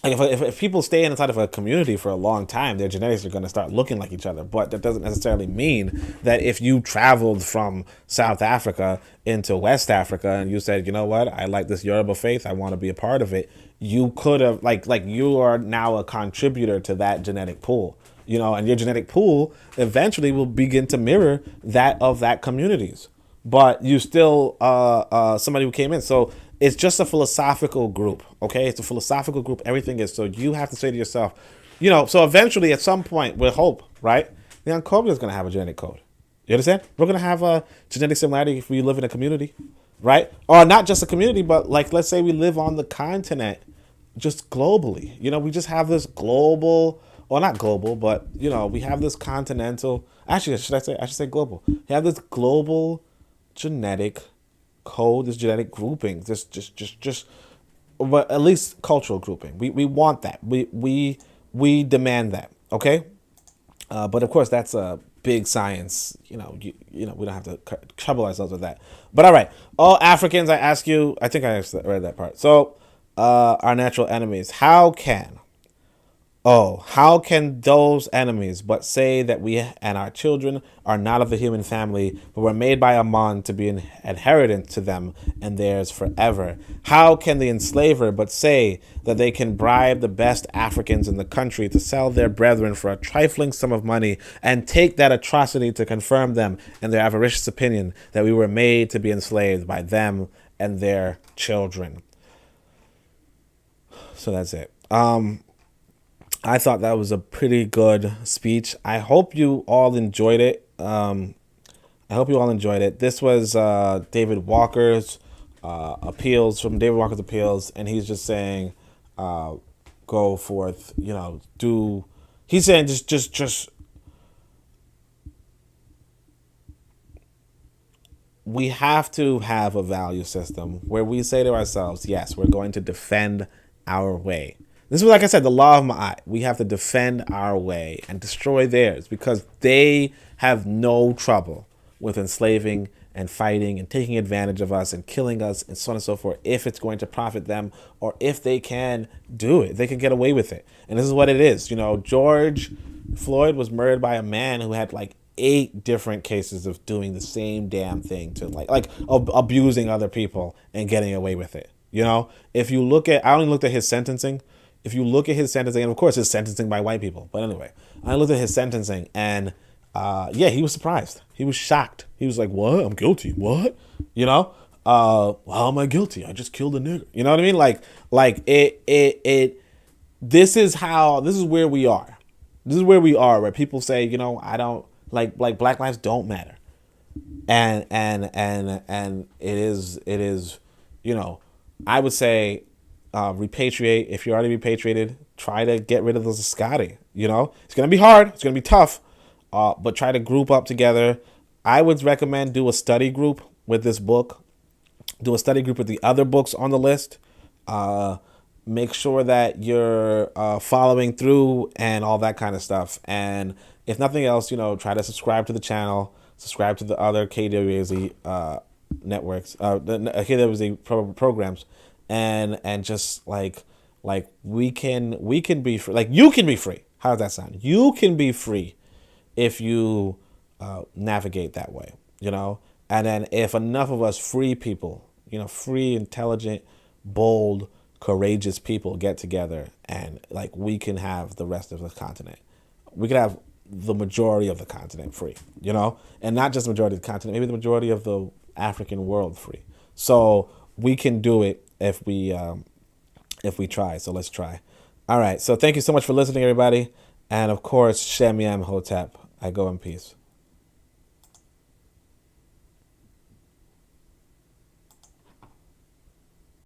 if people stay inside of a community for a long time, their genetics are going to start looking like each other. But that doesn't necessarily mean that if you traveled from South Africa into West Africa and you said, you know what, I like this Yoruba faith, I want to be a part of it, you could have, like you are now a contributor to that genetic pool, and your genetic pool eventually will begin to mirror that of that community's. But you still somebody who came in. So it's just a philosophical group, okay? It's a philosophical group. Everything is. So you have to say to yourself, so eventually at some point, with hope, right? The Ancobia is going to have a genetic code. You understand? We're going to have a genetic similarity if we live in a community, right? Or not just a community, but like, let's say we live on the continent just globally. We just have this global, or not global, but, we have this continental, actually, I should say global. We have this global genetic code, this genetic grouping, but at least cultural grouping. We want that. We demand that. Okay. But of course that's a big science. We don't have to trouble ourselves with that. But all right, all Africans, I ask you. I think I read that part. So, our natural enemies. How can those enemies but say that we and our children are not of the human family, but were made by Aman to be an inheritance to them and theirs forever? How can the enslaver but say that they can bribe the best Africans in the country to sell their brethren for a trifling sum of money and take that atrocity to confirm them in their avaricious opinion that we were made to be enslaved by them and their children? So that's it. I thought that was a pretty good speech. I hope you all enjoyed it. This was David Walker's appeals, and he's just saying, go forth, do. He's saying just we have to have a value system where we say to ourselves, yes, we're going to defend our way. This is, like I said, the law of Ma'at. We have to defend our way and destroy theirs because they have no trouble with enslaving and fighting and taking advantage of us and killing us and so on and so forth if it's going to profit them or if they can do it. They can get away with it. And this is what it is. George Floyd was murdered by a man who had like 8 different cases of doing the same damn thing to like abusing other people and getting away with it. If you look at, I only looked at his sentencing. If you look at his sentencing, and of course his sentencing by white people, but anyway, I looked at his sentencing and yeah, he was surprised. He was shocked. He was like, "What? I'm guilty. What? How am I guilty? I just killed a nigger." You know what I mean? Like it. This is where we are. This is where we are, where people say, I don't like Black lives don't matter, and it is, I would say, repatriate. If you're already repatriated, try to get rid of those Scotty. It's gonna be hard. It's gonna be tough. But try to group up together. I would recommend do a study group with this book. Do a study group with the other books on the list. Make sure that you're following through and all that kind of stuff. And if nothing else, try to subscribe to the channel. Subscribe to the other KWAZ networks, the KWAZ programs, and just like we can be free. Like you can be free. How does that sound? You can be free if you navigate that way, and then if enough of us free people, free, intelligent, bold, courageous people get together and we can have the rest of the continent. We could have the majority of the continent free, and not just the majority of the continent, maybe the majority of the African world free. So we can do it if we try. So let's try. All right. So thank you so much for listening, everybody. And of course, Shem Yam Hotep. I go in peace.